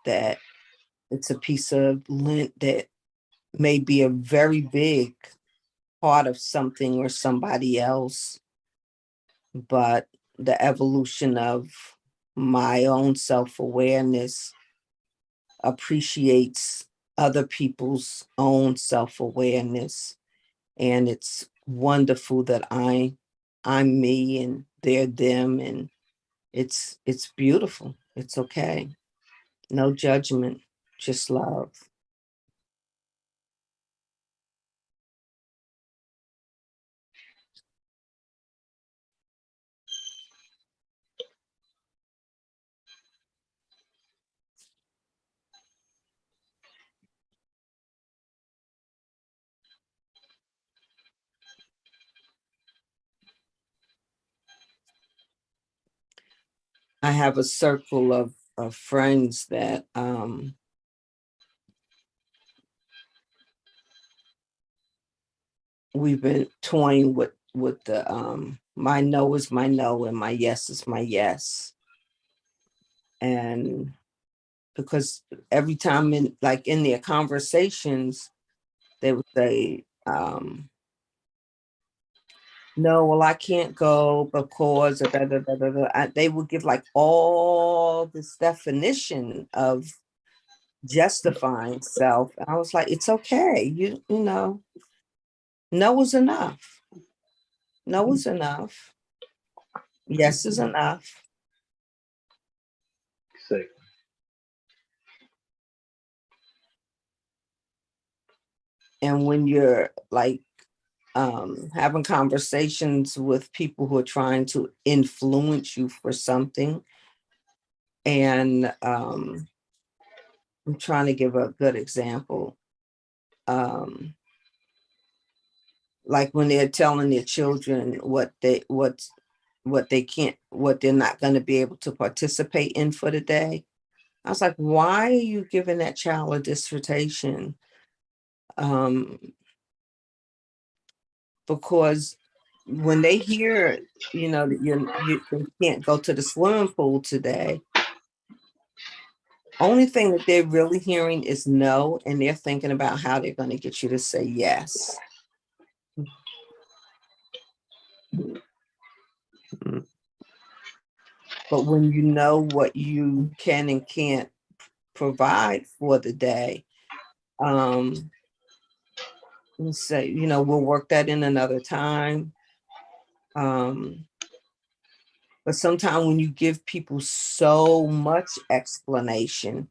that it's a piece of lint that may be a very big part of something or somebody else, but the evolution of my own self-awareness appreciates other people's own self-awareness. And it's wonderful that I'm me and they're them, and it's beautiful. It's okay. No judgment, just love. I have a circle of friends that we've been toying with the my no is my no and my yes is my yes. And because every time in like in their conversations, they would say, no, well, I can't go because of da, da, da, da, da. They would give like all this definition of justifying self. And I was like, it's okay. You know, no is enough. No is enough. Yes is enough. Exactly. And when you're like having conversations with people who are trying to influence you for something, and I'm trying to give a good example. Um, like when they're telling their children what they can't, what they're not going to be able to participate in for the day. I was like, why are you giving that child a dissertation? Um, because when they hear, you know, that they can't go to the swimming pool today, only thing that they're really hearing is no, and they're thinking about how they're going to get you to say yes. Mm. But when you know what you can and can't provide for the day, um, and say, you know, we'll work that in another time. Um, but sometimes when you give people so much explanation,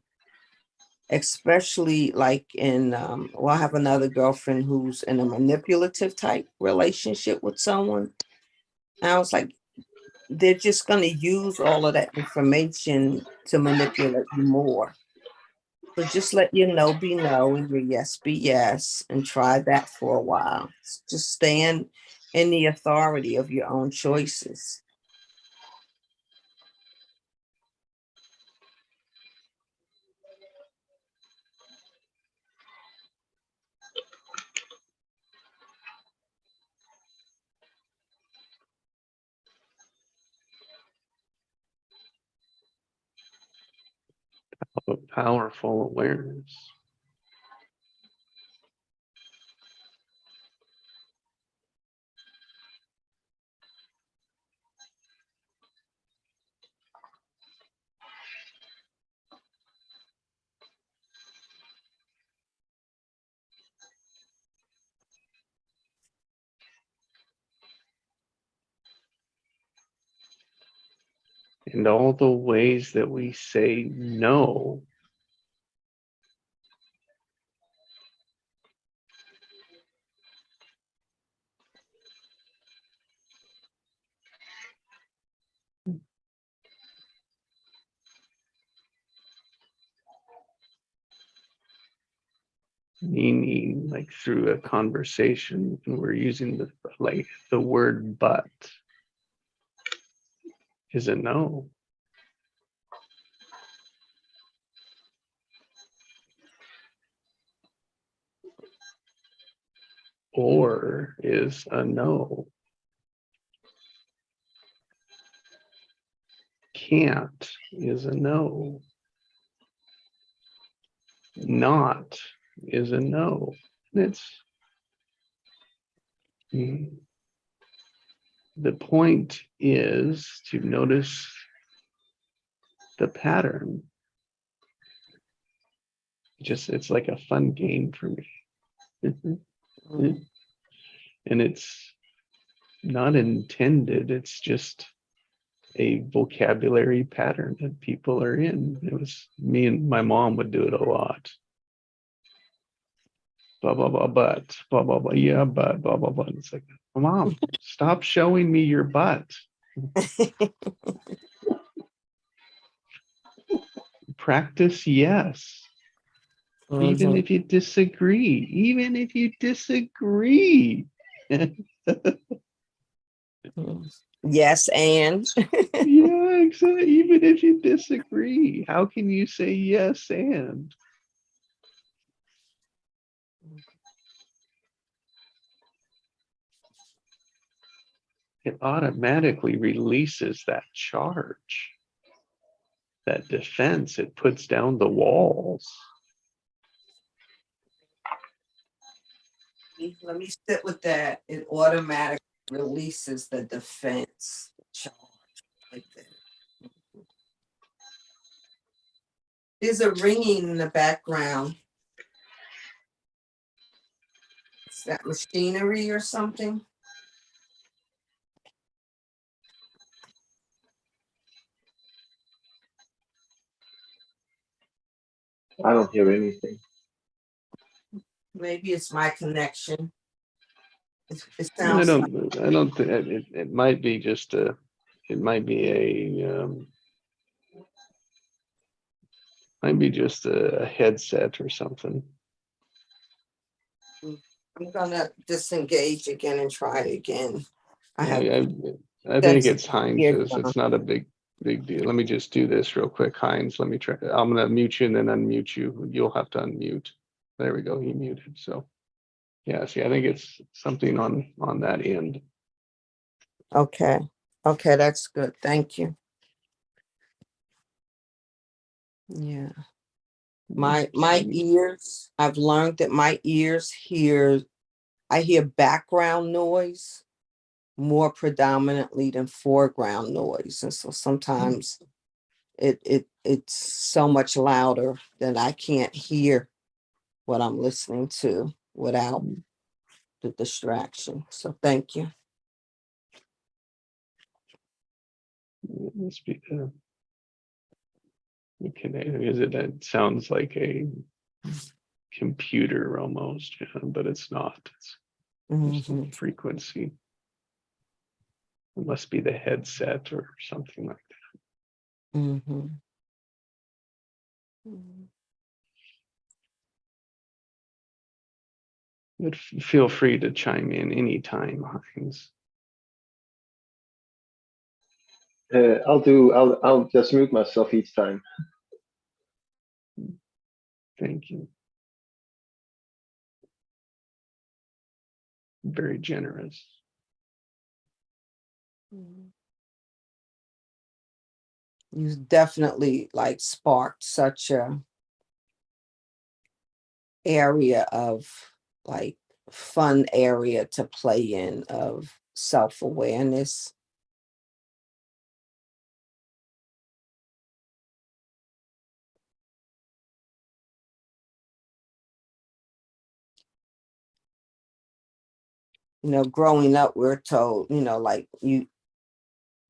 especially like in, well, I have another girlfriend who's in a manipulative type relationship with someone. And I was like, they're just going to use all of that information to manipulate you more. So just let your no be no and your yes be yes, and try that for a while. Just stand in the authority of your own choices. A powerful awareness. And all the ways that we say no meaning like through a conversation and we're using the word but is a no. Or is a no. Can't is a no. not is a no. And it's the point is to notice the pattern. Just it's like a fun game for me. Mhm. And it's not intended, it's just a vocabulary pattern that people are in. It was me and my mom would do it a lot. Blah blah blah, but blah blah blah, yeah, but blah blah blah. And it's like, Mom, stop showing me your butt. Practice, yes. Even Mhm. if you disagree, even if you disagree. Yes, and Yeah, exactly. Even if you disagree, how can you say yes and? It automatically releases that charge, that defense. It puts down the walls. let me sit with that. It automatically releases the defense charge like that. There's a ringing in the background. Is that machinery or something? I don't hear anything. Maybe it's my connection. It I sounds like don't think it might be just it might be a headset or something. I'm gonna disengage again and try it again. I have I think that's it's Heinz's. It's not a big deal. Let me just do this real quick. Heinz, let me try. I'm gonna mute you and then unmute you. You'll have to unmute. There we go. He muted. So yeah, see, I think it's something on that end. okay. Okay, that's good. Thank you. Yeah. My ears, I've learned that my ears I hear background noise more predominantly than foreground noise. And so sometimes it's so much louder that I can't hear what I'm listening to without the distraction. So thank you. Must be okay. Is it? It sounds like a computer almost, yeah, but it's not. It's just a Mhm. frequency. It must be the headset or something like that. Mhm. Mhm. But feel free to chime in anytime, Heinz. I'll just mute myself each time. Thank you. Very generous. Mhm. You definitely like sparked such a area of like fun area to play in of self-awareness. Growing up, we're told, like you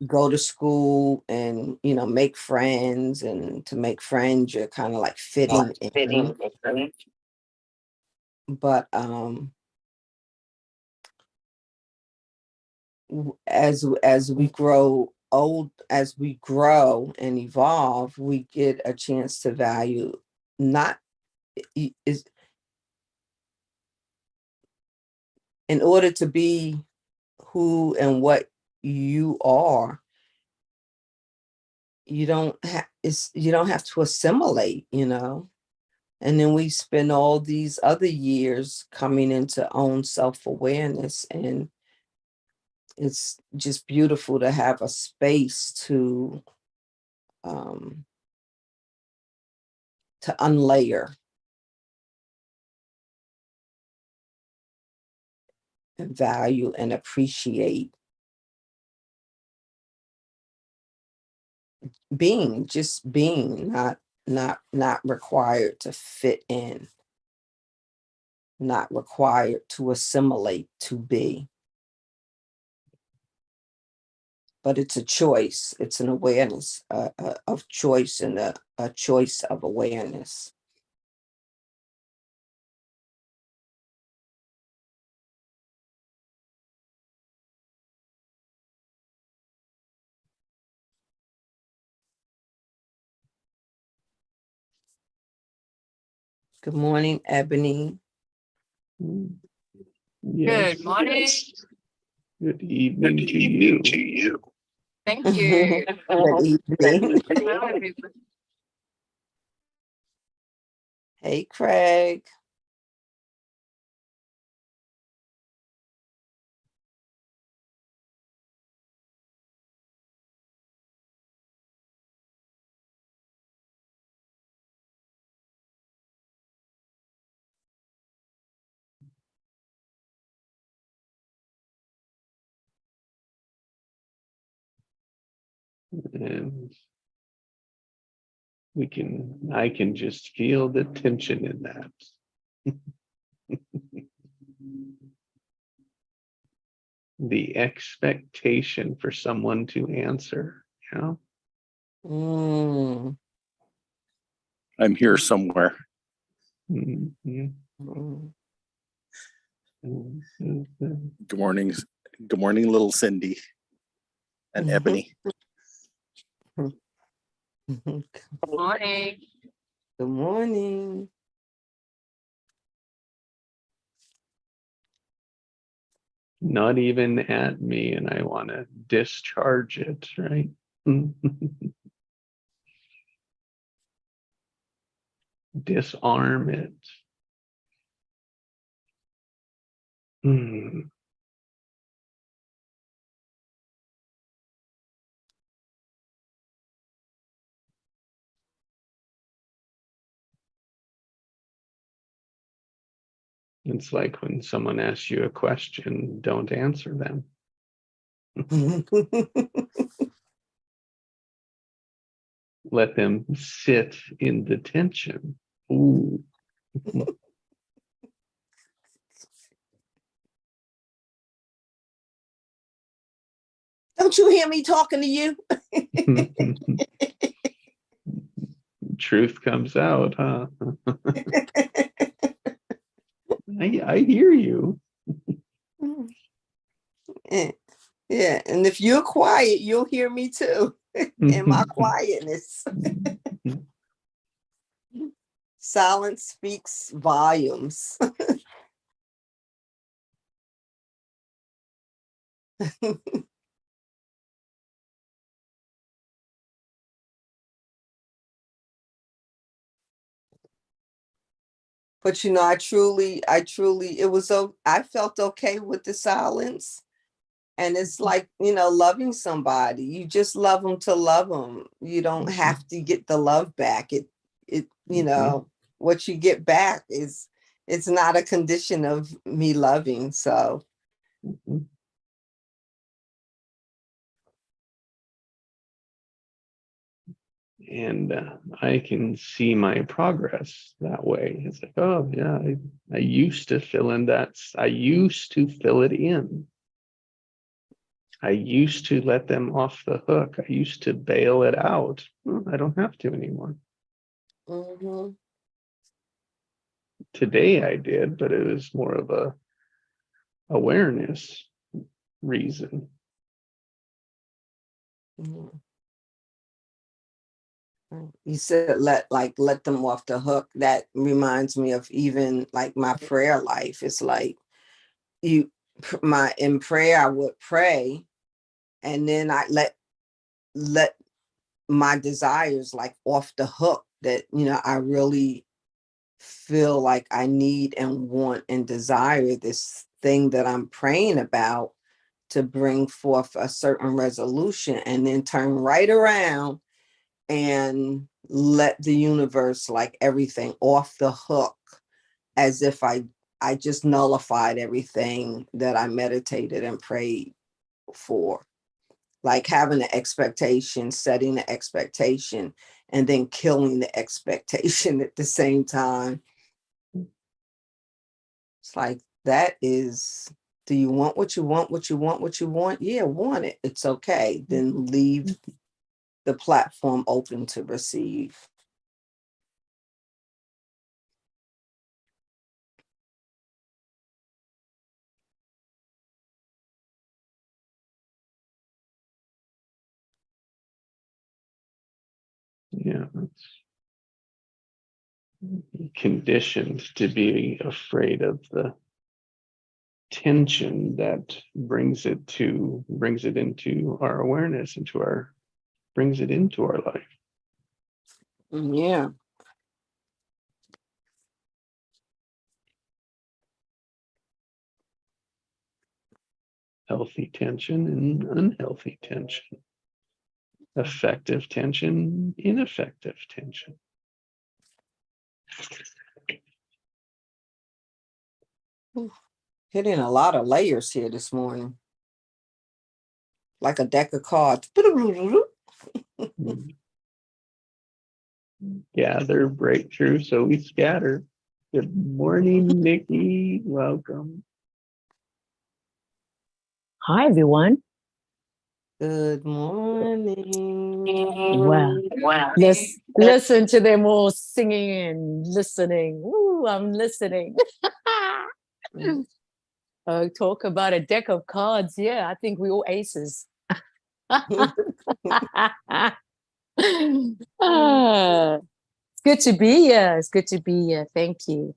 go to school and, make friends, and to make friends, you're kind of like fitting in. But as we grow old, as we grow and evolve, we get a chance to value not is in order to be who and what you are, you don't have to assimilate, and then we spend all these other years coming into own self-awareness, and it's just beautiful to have a space um to unlayer and value and appreciate being, just being, not required to fit in, not required to assimilate, to be. But it's a choice. It's an awareness of choice, and a choice of awareness. Good morning, Ebony. Yes. Good morning. Good evening to you. Thank you. Good evening. Hello, everybody. Hey, Craig. And I can just feel the tension in that. The expectation for someone to answer, you know? Mm, I'm here somewhere. Mhm. mm. Good morning. Good morning, little Cindy and Ebony. Good morning. Good morning. Not even at me, and I want to discharge it, right? Disarm it. Hmm. It's like when someone asks you a question, don't answer them. Let them sit in the tension. Ooh. Don't you hear me talking to you? Truth comes out, huh? I hear you. Yeah, and if you're quiet, you'll hear me too. In my quietness. Silence speaks volumes. But I truly, I felt okay with the silence. And it's like, loving somebody. You just love them to love them. You don't have to get the love back. What you get back it's not a condition of me loving. So And I can see my progress that way. It's like, oh yeah, I used to fill in that. I used to fill it in. I used to let them off the hook. I used to bail it out. Well, I don't have to anymore. mhm. Today I did, but it was more of a awareness reason. Mhm. You said let them off the hook. That reminds me of even like my prayer life. It's like in prayer I would pray, and then I let my desires like off the hook that I really feel like I need and want and desire this thing that I'm praying about to bring forth a certain resolution, and then turn right around and let the universe, like everything, off the hook, as if I I just nullified everything that I meditated and prayed for. Like having an expectation, setting the expectation, and then killing the expectation at the same time. It's like, that is, do you want what you want, what you want, what you want? Yeah, want it. It's okay. Then leave the platform open to receive. Yeah, it's conditioned to be afraid of the tension that brings it into our awareness, brings it into our life. Yeah. Healthy tension and unhealthy tension. Effective tension, ineffective tension. Hitting a lot of layers here this morning. Like a deck of cards. Gather, break through, so we scatter. Good morning, Nikki. Welcome. Hi, everyone. Good morning. Wow. Listen to them all singing and listening. Ooh, I'm listening. Talk about a deck of cards. Yeah, I think we all aces. It's good to be here. It's good to be here. Thank you.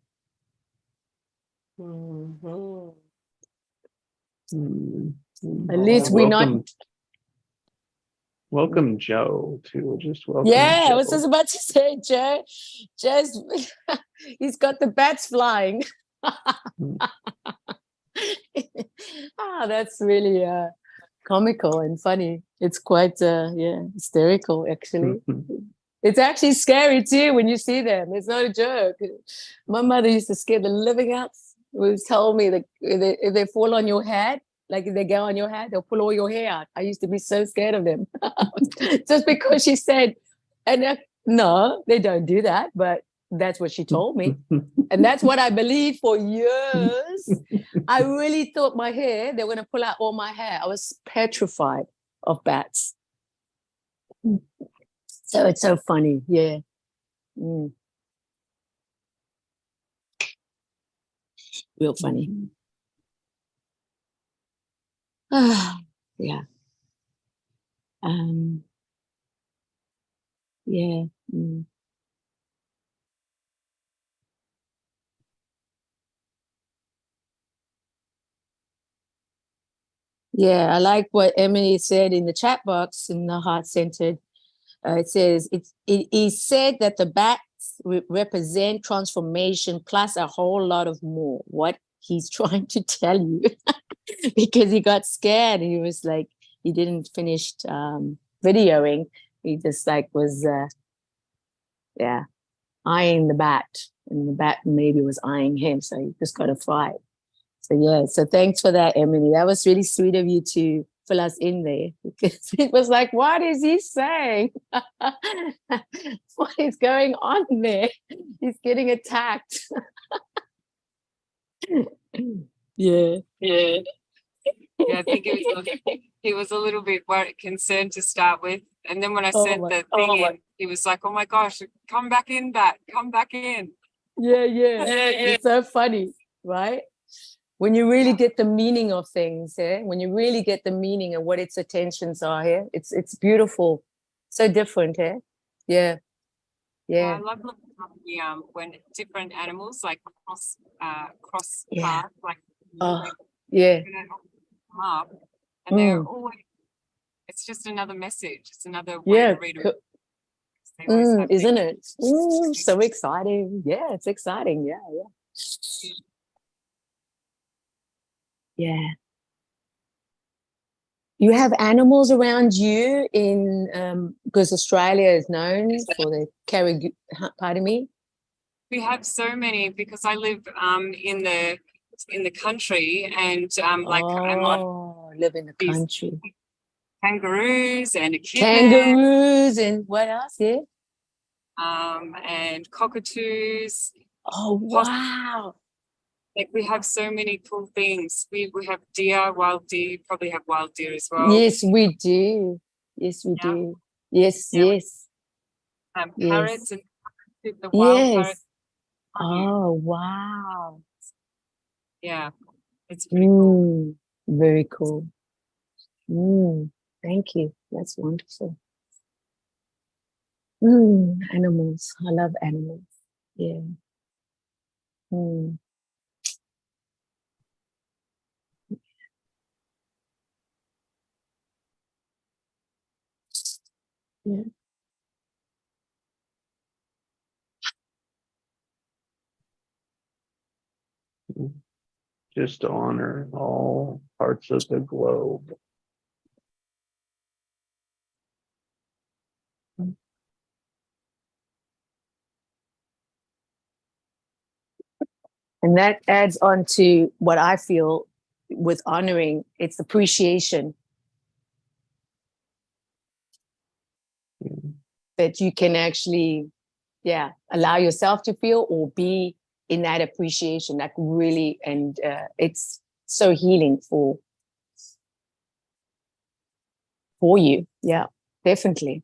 Mhm. At least we're not. Welcome, Joe, too. Just welcome. Yeah, Joe. I was just about to say, Joe. Joe's, he's got the bats flying. That's really comical and funny. It's quite hysterical, actually. It's actually scary too when you see them. It's not a joke. My mother used to scare the living out. Would tell me that if they fall on your head, like if they go on your head, they'll pull all your hair out. I used to be so scared of them. Just because she said, and no, they don't do that, but that's what she told me. And that's what I believed for years. I really thought my hair, they were going to pull out all my hair. I was petrified of bats. So it's so funny. Yeah. Real funny. Yeah. Yeah. Yeah, I like what Emily said in the chat box in the Heart Centered. It says it said that the bats represent transformation plus a whole lot of more. What he's trying to tell you, because he got scared and he was like, he didn't finish videoing. He just like was, eyeing the bat, and the bat maybe was eyeing him. So he just got a fright. So yeah, so thanks for that, Emily. That was really sweet of you to fill us in there, because it was like, what is he saying? What is going on there? He's getting attacked. Yeah. Yeah, I think he was a little bit concerned to start with. And then when I said the thing in, he was like, oh my gosh, come back in, bat, come back in. Yeah. It's so funny, right? When you really get the meaning of things, when you really get the meaning and what its intentions are here, it's beautiful. So different, Yeah. I love looking at the, when different animals like cross paths, like come up, and they're always, it's just another message. It's another way to read it. Isn't it? Ooh, so exciting. Yeah, it's exciting. Yeah. You have animals around you in because Australia is known for the pardon me? We have so many because I live in the country and like I'm on Live in the these country. kangaroos and echidnas, Kangaroos and what else? Yeah. and cockatoos. Oh, wow. Like we have so many cool things. We have deer, wild deer. You probably have wild deer as well. Yes, we do. Yes, we Yeah. do. Yes, Yeah. yes. Parrots and the wild parrots. Yes. Oh, wow. Yeah, it's pretty cool. Very cool. Thank you. That's wonderful. Animals. I love animals. Yeah. Yeah. Just to honor all parts of the globe. And that adds on to what I feel with honoring, it's appreciation. That you can actually, allow yourself to feel or be in that appreciation, like really, and it's so healing for you. Yeah, definitely.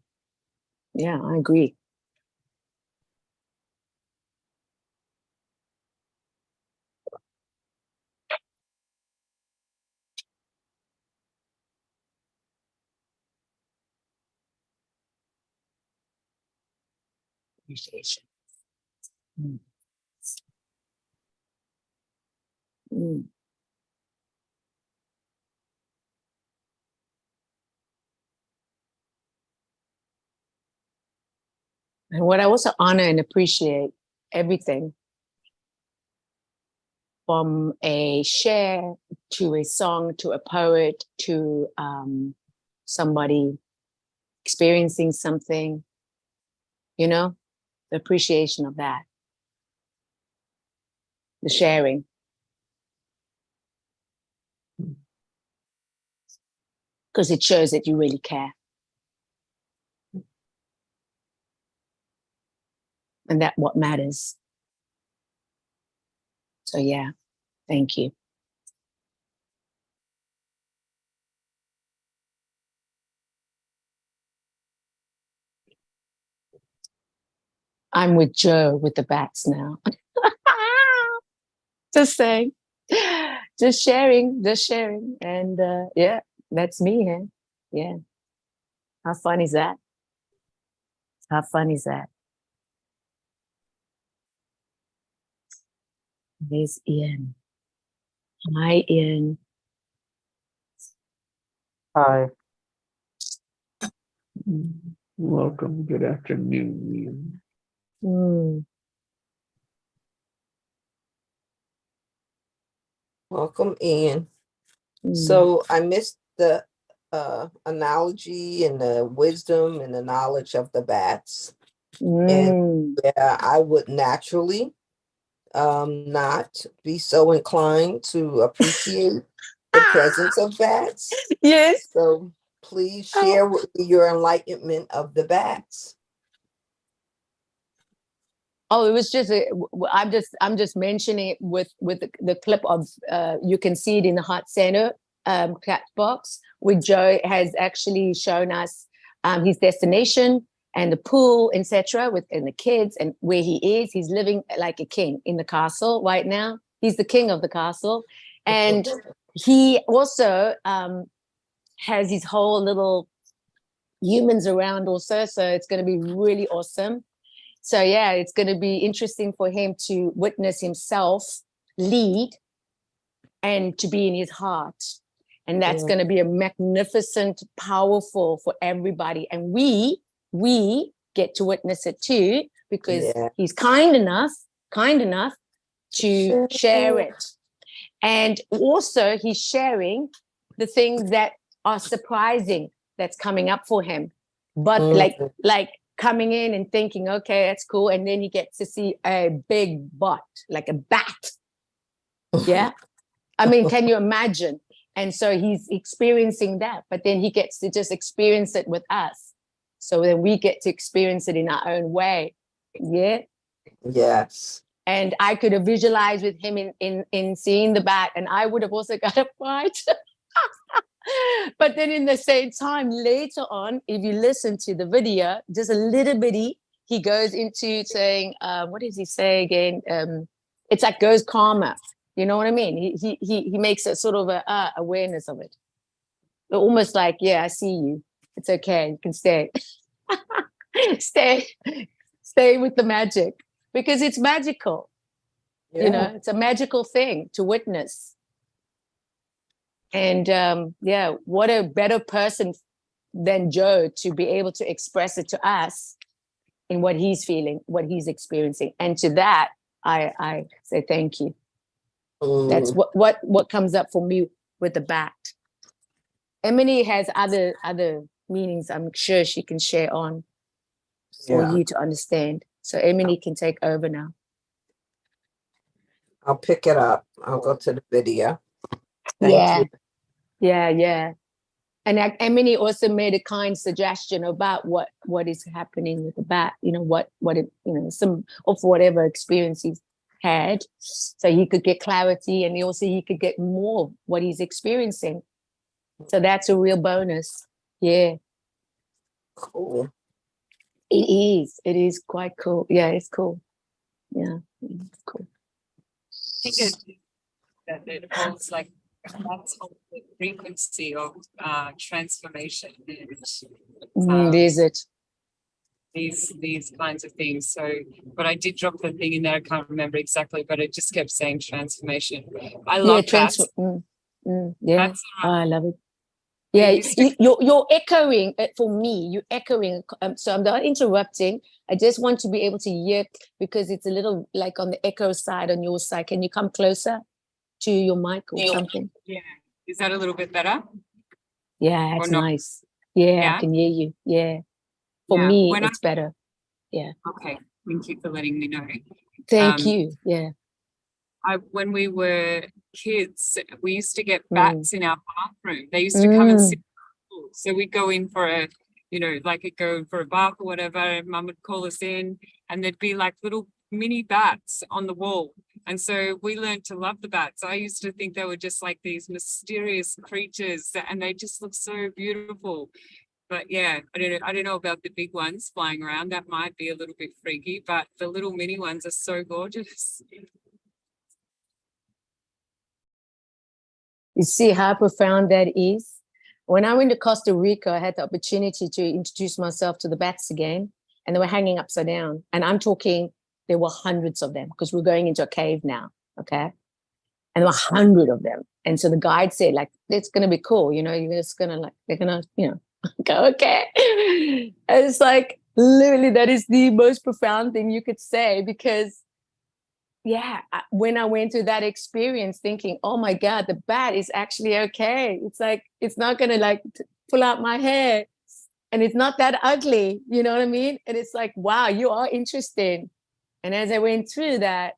Yeah, I agree. Appreciation. And what I also honor and appreciate everything from a share to a song to a poet to somebody experiencing something, the appreciation of that, the sharing. Because it shows that you really care. And that's what matters. So yeah, thank you. I'm with Joe with the bats now. Just saying, just sharing. And yeah, that's me, huh? Yeah. How fun is that? How fun is that? There's Ian. Hi, Ian. Hi. Welcome. Good afternoon. Welcome in. So I missed the analogy and the wisdom and the knowledge of the bats. And yeah, I would naturally not be so inclined to appreciate the presence of bats. Yes. So please share with me your enlightenment of the bats. Oh, it was just I'm just mentioning it with the clip of you can see it in the Heart Center chat box where Joe has actually shown us his destination and the pool, etc., and the kids and where he is. He's living like a king in the castle right now. He's the king of the castle, and he also has his whole little humans around also. So it's going to be really awesome. So yeah, it's going to be interesting for him to witness himself lead and to be in his heart. And that's going to be a magnificent, powerful for everybody. And we get to witness it too, because he's kind enough to share it. And also he's sharing the things that are surprising that's coming up for him. But like coming in and thinking, okay, that's cool. And then he gets to see a big bot, like a bat. Yeah. I mean, can you imagine? And so he's experiencing that, but then he gets to just experience it with us. So then we get to experience it in our own way. Yeah. Yes. And I could have visualized with him in seeing the bat, and I would have also got a fight. But then in the same time, later on, if you listen to the video, just a little bitty, he goes into saying, what does he say again? It's like goes calmer. You know what I mean? He makes a sort of a awareness of it. Almost like, yeah, I see you. It's okay. You can stay. Stay with the magic, because it's magical. You know, it's a magical thing to witness. And yeah, what a better person than Joe to be able to express it to us in what he's feeling, what he's experiencing. And to that, I say thank you. That's what comes up for me with the bat. Emily has other meanings I'm sure she can share on for you to understand. So Emily can take over now. I'll pick it up. I'll go to the video. Thank you. Yeah. And Emily also made a kind suggestion about what is happening with the bat, you know, what it, you know, some of whatever experience he's had, so he could get clarity, and he could get more of what he's experiencing. So that's a real bonus. Yeah. Cool. It is quite cool. Yeah, it's cool. Yeah, it's cool. I think it holds like that's the frequency of transformation. Is it? These kinds of things. So, but I did drop the thing in there. I can't remember exactly, but it just kept saying transformation. I love that. Yeah, I love it. Yeah, you're echoing for me. You're echoing. So I'm not interrupting. I just want to be able to hear, because it's a little like on the echo side on your side. Can you come closer to your mic or something? Yeah. Is that a little bit better? Yeah, that's nice. Yeah, I can hear you. Yeah. For me, it's better. Yeah. Okay. Thank you for letting me know. Thank you. Yeah. When we were kids, we used to get bats in our bathroom. They used to come and sit. So we'd go in for a, you know, like go for a bath or whatever, and Mum would call us in, and there'd be like little mini bats on the wall. And so we learned to love the bats. I used to think they were just like these mysterious creatures, and they just look so beautiful. But yeah, I don't know about the big ones flying around. That might be a little bit freaky, but the little mini ones are so gorgeous. You see how profound that is? When I went to Costa Rica, I had the opportunity to introduce myself to the bats again, and they were hanging upside down. And I'm talking, there were hundreds of them, because we're going into a cave now, okay? And there were 100 of them. And so the guide said, like, it's going to be cool, you know, you're just going to like, they're going to, you know, go, okay. And it's like, literally, that is the most profound thing you could say, because yeah, when I went through that experience thinking, oh my God, the bat is actually okay. It's like, it's not going to like pull out my hair, and it's not that ugly. You know what I mean? And it's like, wow, you are interesting. And as I went through that,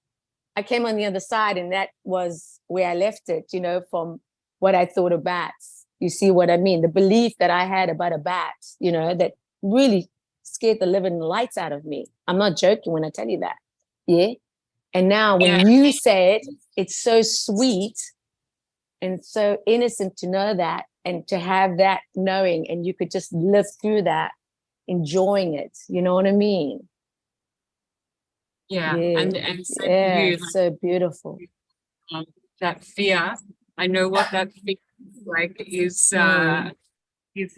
I came on the other side, and that was where I left it, you know, from what I thought of bats. You see what I mean? The belief that I had about a bat, you know, that really scared the living lights out of me. I'm not joking when I tell you that. Yeah. And now when you say it, it's so sweet and so innocent to know that, and to have that knowing, and you could just live through that, enjoying it. You know what I mean? Yeah. And so you, like, so beautiful. That fear, I know what that fear like is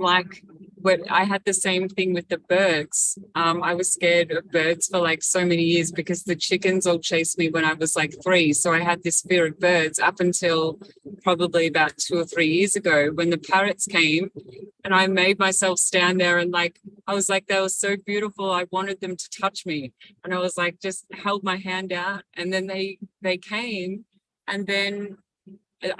like, but I had the same thing with the birds. I was scared of birds for like so many years, because the chickens all chased me when I was like 3. So I had this fear of birds up until probably about 2 or 3 years ago, when the parrots came, and I made myself stand there, and like, I was like, they were so beautiful. I wanted them to touch me. And I was like, just held my hand out, and then they came, and then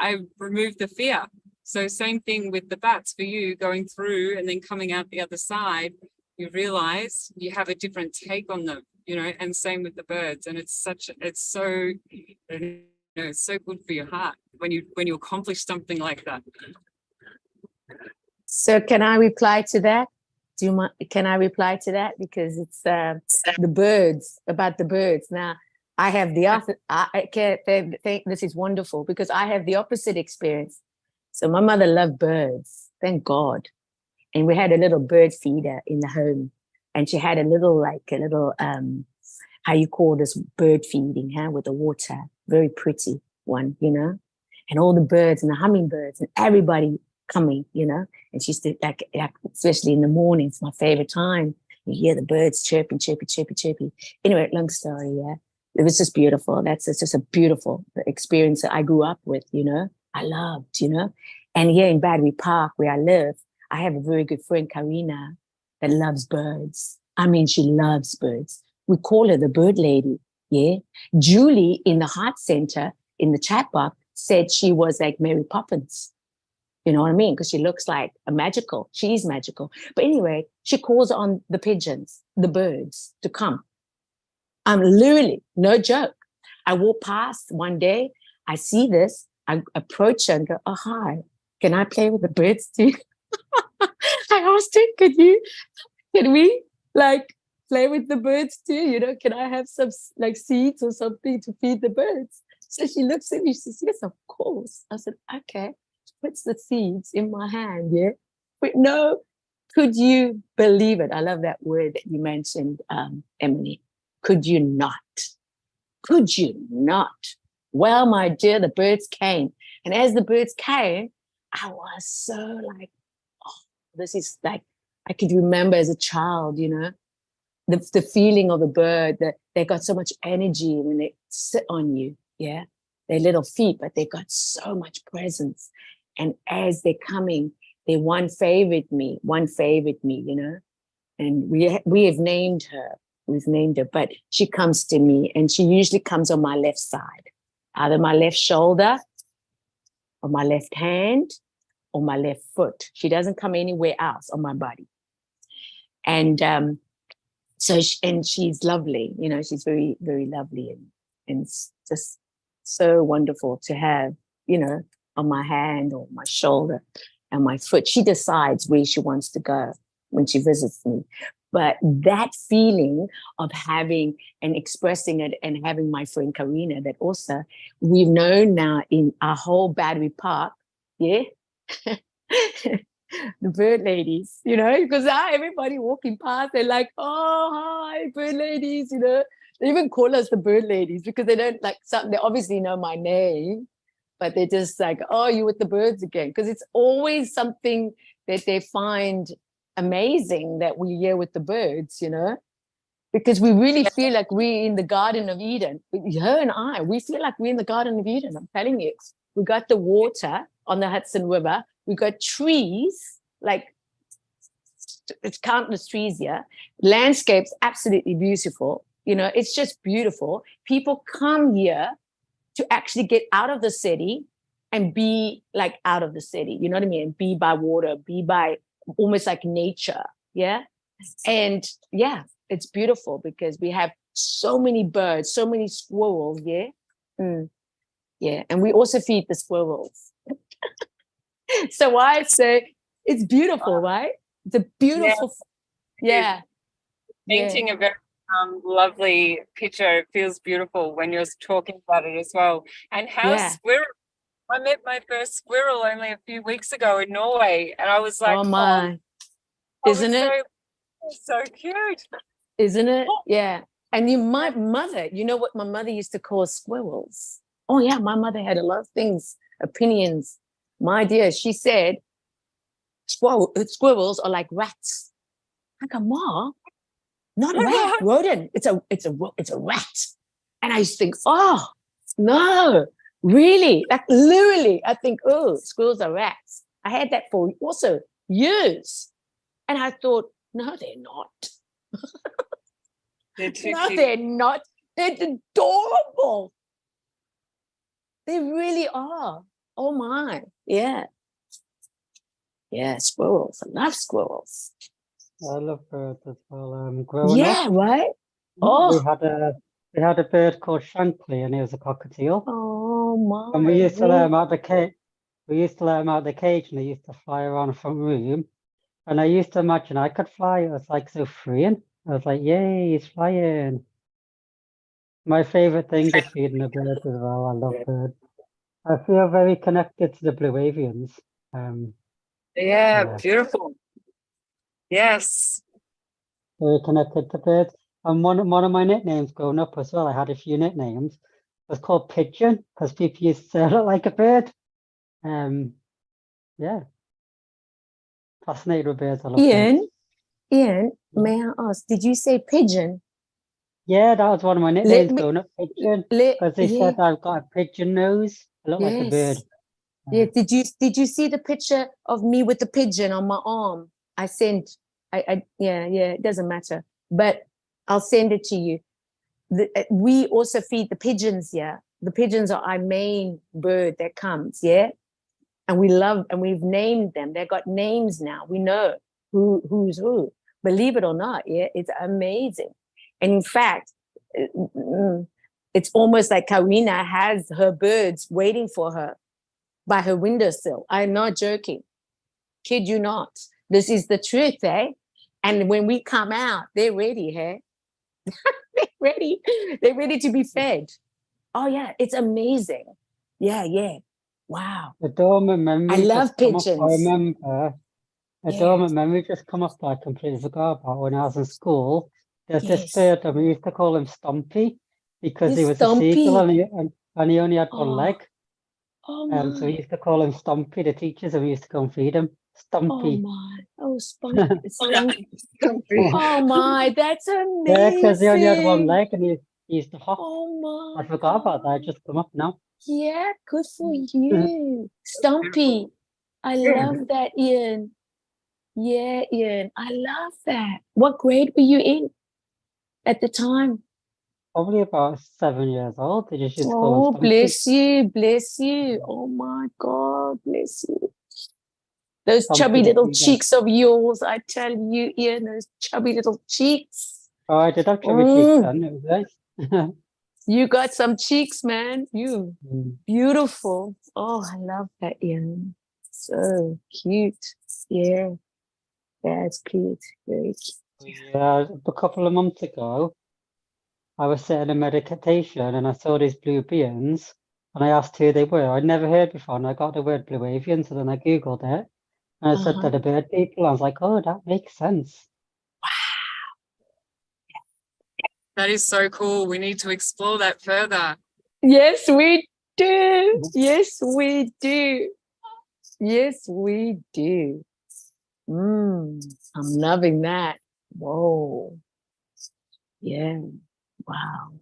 I removed the fear. So same thing with the bats for you, going through and then coming out the other side. you realize you have a different take on them, you know, and same with the birds. And it's so, you know, it's so good for your heart when you accomplish something like that. So can I reply to that? Do you mind? Can I reply to that? Because it's the birds, about the birds. Now, I have the I can't think this is wonderful because I have the opposite experience. So my mother loved birds, thank God. And we had a little bird feeder in the home. And she had a little how you call this, bird feeding, huh? With the water, very pretty one, you know, and all the birds and the hummingbirds and everybody coming, you know, and she used to like especially in the mornings, my favorite time. You hear the birds chirping, chirpy, chirpy, chirpy. Anyway, long story, yeah. It was just beautiful. It's just a beautiful experience that I grew up with, you know, I loved, you know. And here in Battery Park, where I live, I have a very good friend, Karina, that loves birds. I mean, she loves birds. We call her the bird lady, yeah. Julie in the Heart Center in the chat box said she was like Mary Poppins. You know what I mean? Because she looks like a magical. She's magical. But anyway, she calls on the pigeons, the birds, to come. I'm literally, no joke. I walk past one day, I see this, I approach her and go, oh, hi, can I play with the birds too? I asked her, can we like play with the birds too? You know, can I have some like seeds or something to feed the birds? So she looks at me, she says, yes, of course. I said, okay. She puts the seeds in my hand, yeah. But no, could you believe it? I love that word that you mentioned, Emily. Could you not? Could you not? Well, my dear, the birds came. And as the birds came, I was so like, oh, this is like, I could remember as a child, you know, the feeling of a bird, that they got so much energy when they sit on you, yeah? Their little feet, but they got so much presence. And as they're coming, they one favored me, you know? And we have named her. We've named her, but she comes to me and she usually comes on my left side, either my left shoulder or my left hand or my left foot. She doesn't come anywhere else on my body. And and she's lovely, you know, she's very, very lovely and it's just so wonderful to have, you know, on my hand or my shoulder and my foot. She decides where she wants to go when she visits me. But that feeling of having and expressing it and having my friend Karina, that also we've known now in our whole Battery Park, yeah, the bird ladies, you know, because everybody walking past, they're like, oh, hi, bird ladies, you know. They even call us the bird ladies because they don't like, they obviously know my name, but they're just like, oh, you with the birds again. Because it's always something that they find amazing that we hear with the birds, you know, because we really feel like we're in the Garden of Eden. Her and I, we feel like we're in the Garden of Eden. I'm telling you, we got the water on the Hudson River. We got trees, like it's countless trees here. Landscapes, absolutely beautiful. You know, it's just beautiful. People come here to actually get out of the city and be like out of the city. You know what I mean? Be by water, be by almost like nature, yeah? And yeah, it's beautiful because we have so many birds, so many squirrels, yeah? Yeah, and we also feed the squirrels. So I say it's beautiful, right? It's a beautiful, yeah. Painting a very lovely picture. It feels beautiful when you're talking about it as well. And how squirrel, I met my first squirrel only a few weeks ago in Norway, and I was like, oh my, isn't it? So cute. Isn't it? Yeah. And my mother, you know what my mother used to call squirrels? Oh yeah, my mother had a lot of things, opinions. My dear, she said, squirrels are like rats. I go, Ma, not a rat, rodent. It's a rat. And I used to think, oh no, really? Like literally, I think, oh, squirrels are rats. I had that for also years. And I thought, no, they're not. No, they're not. They're adorable. They really are. Oh my, yeah. Yeah, squirrels. I love squirrels. I love birds as well. Growing Yeah, up, right? we Oh, had a bird called Shankly, and he was a cockatiel. oh And we my. used to let him out the cage. We used to let him out the cage, and he used to fly around the front room. And I used to imagine I could fly. It was like so freeing. I was like, "Yay, he's flying!" My favorite thing is feeding the birds as well. I love birds. I feel very connected to the blue avians. Yeah, Yeah, beautiful. Yes. very connected to birds. And one of my nicknames growing up as well, I had a few nicknames, was called Pigeon, because people used to say I look like a bird. Yeah, fascinated with birds. I love birds. Ian, Yeah. may I ask, did you say pigeon? Yeah, that was one of my Let nicknames me, growing up, Pigeon, let, because they yeah, said I've got a pigeon nose. I look like a bird. yes. Yeah, did you see the picture of me with the pigeon on my arm? I sent, yeah, it doesn't matter, but I'll send it to you. We also feed the pigeons here. The pigeons are our main bird that comes, yeah? And we love, and we've named them. They've got names now. We know who's who. Believe it or not, yeah, it's amazing. And in fact, it's almost like Karina has her birds waiting for her by her windowsill. I'm not joking. Kid you not. This is the truth, eh? And when we come out, they're ready, eh? They're ready. They're ready to be fed. Oh yeah, it's amazing. Yeah. Wow. The dormant I memory love just come up. I pigeons. remember a Yeah. dormant memory just come up that I completely forgot about when I was in school. There's this Yes. bird, and we used to call him Stumpy because he He's was a seagull stumpy. and he only had one Oh, leg. oh So we my. used to call him Stumpy, the teachers, and we used to go and feed him. Oh Stumpy. my. Oh, stumpy. Yeah, Oh my. That's because he only had one amazing. leg and he used to hop. Oh I my forgot about that. It God. just come up now. Yeah, good for you. Stumpy. I love that, Ian. Yeah, Ian. I love that. What grade were you in at the time? Probably about 7 years old. They just used to call him Oh, Stumpy. bless you. Bless you. Oh my God. Bless you. Those Stumpy chubby the little seagull. cheeks of yours, I tell you, Ian, those chubby little cheeks. Oh, I did have chubby cheeks Mm, then. It was nice. you got some cheeks, man. You Mm. beautiful. Oh, I love that, Ian. So cute. Yeah, that's cute. Very cute. Yeah, a couple of months ago, I was sitting in meditation and I saw these blue beings and I asked who they were. I'd never heard before and I got the word blue avian, so then I Googled it and it said Uh-huh. they're the bird people. I was like, oh, that makes sense. That is so cool. We need to explore that further. Yes, we do. Yes, we do. Yes, we do. I'm loving that. Whoa. Yeah. Wow.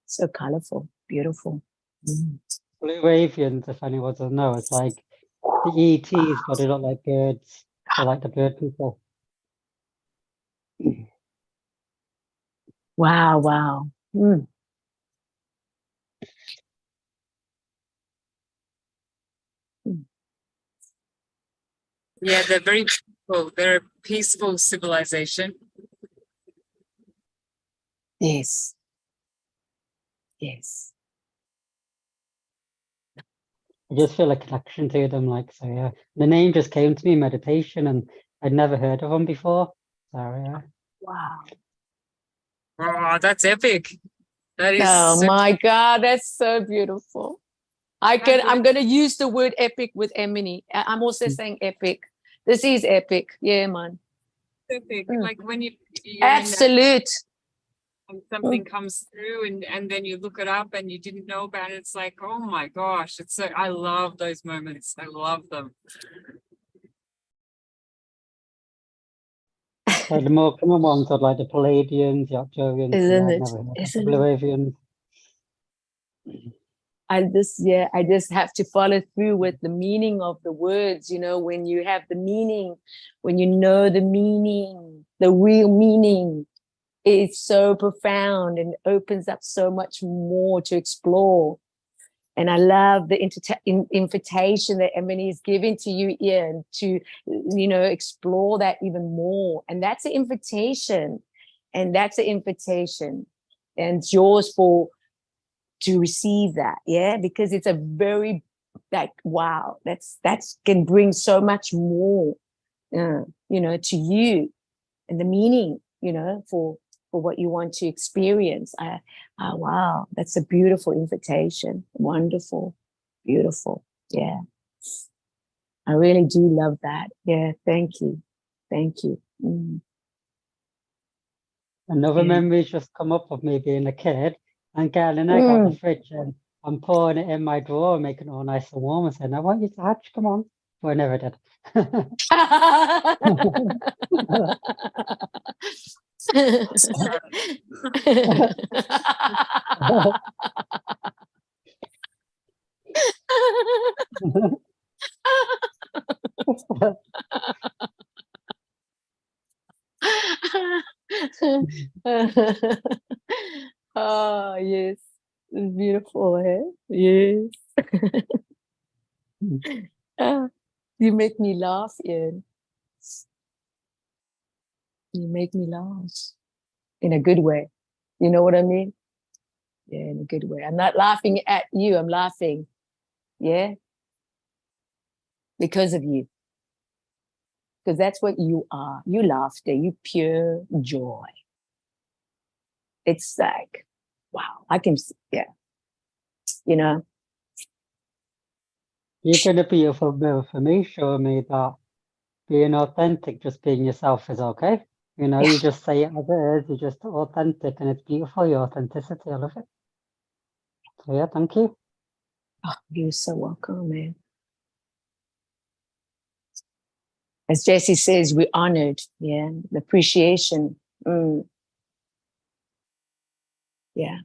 So colorful, beautiful. Blue avians, if anyone doesn't know, it's like the ETs, but they look like birds. They're like the bird people. Wow. Yeah, they're very peaceful. They're a peaceful civilization. Yes. I just feel a connection to them, like, so yeah. The name just came to me, meditation, and I'd never heard of them before. So yeah. Wow. Oh, that's epic. That is Oh so my God, that's so beautiful. I'm gonna use the word epic with Emily. I'm also saying epic. This is epic. Yeah, man. epic. Mm. Like when you're in that Absolute. and something comes through and then you look it up and you didn't know about it. It's like, oh my gosh. It's so I love those moments. I love them. Like the more common ones are like the Palladians, the Arcturians. Isn't Yeah, I'd it? never heard of the Isn't Blue it? Avians. I just have to follow through with the meaning of the words, when you have the meaning, when you know the meaning, the real meaning, it's so profound and opens up so much more to explore. And I love the invitation that Emily is giving to you, Ian, to, explore that even more. And that's an invitation. And that's an invitation. And it's yours to receive that. Yeah. Because it's a very, wow, that's can bring so much more, to you, and the meaning, for what you want to experience. Wow, that's a beautiful invitation. Wonderful, beautiful. Yeah. I really do love that. Yeah, thank you. Thank you. Another Yeah. memory's just come up of me being a kid and getting an egg out the fridge and I'm pouring it in my drawer, making it all nice and warm and saying, I want you to hatch, come on. But I never did. Oh, yes. It's beautiful, eh? Yes. You make me laugh, Ian. You make me laugh in a good way. You know what I mean? Yeah, in a good way. I'm not laughing at you. I'm laughing. Yeah. Because of you. Because that's what you are. You laughter. You pure joy. It's like, wow. I can, yeah. You've been a beautiful mirror for me, showing me that being authentic, just being yourself is okay. You just say it as it is, you're just authentic and it's beautiful, your authenticity, I love it. So yeah, thank you. Oh, you're so welcome, man. As Jessie says, we're honored, yeah, the appreciation. Yeah.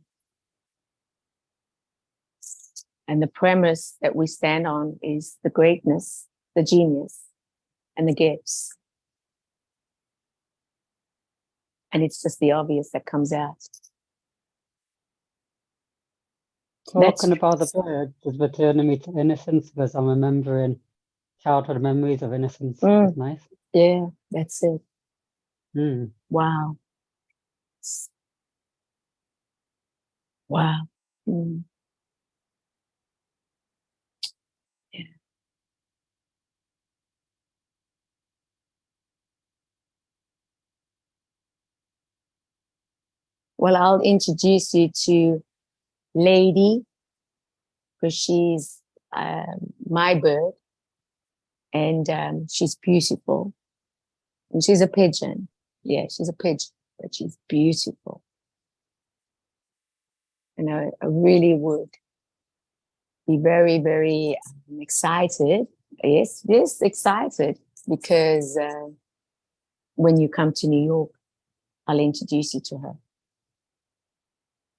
And the premise that we stand on is the greatness, the genius, and the gifts. And it's just the obvious that comes out. Talking about the bird is returning me to innocence because I'm remembering childhood memories of innocence. It's nice. Yeah, that's it. Mm. Wow. Wow. Mm. Yeah. Well, I'll introduce you to Lady, because she's my bird, and she's beautiful. And she's a pigeon. Yeah, she's a pigeon, but she's beautiful. And I really would be very, very excited. Yes, excited, because when you come to New York, I'll introduce you to her.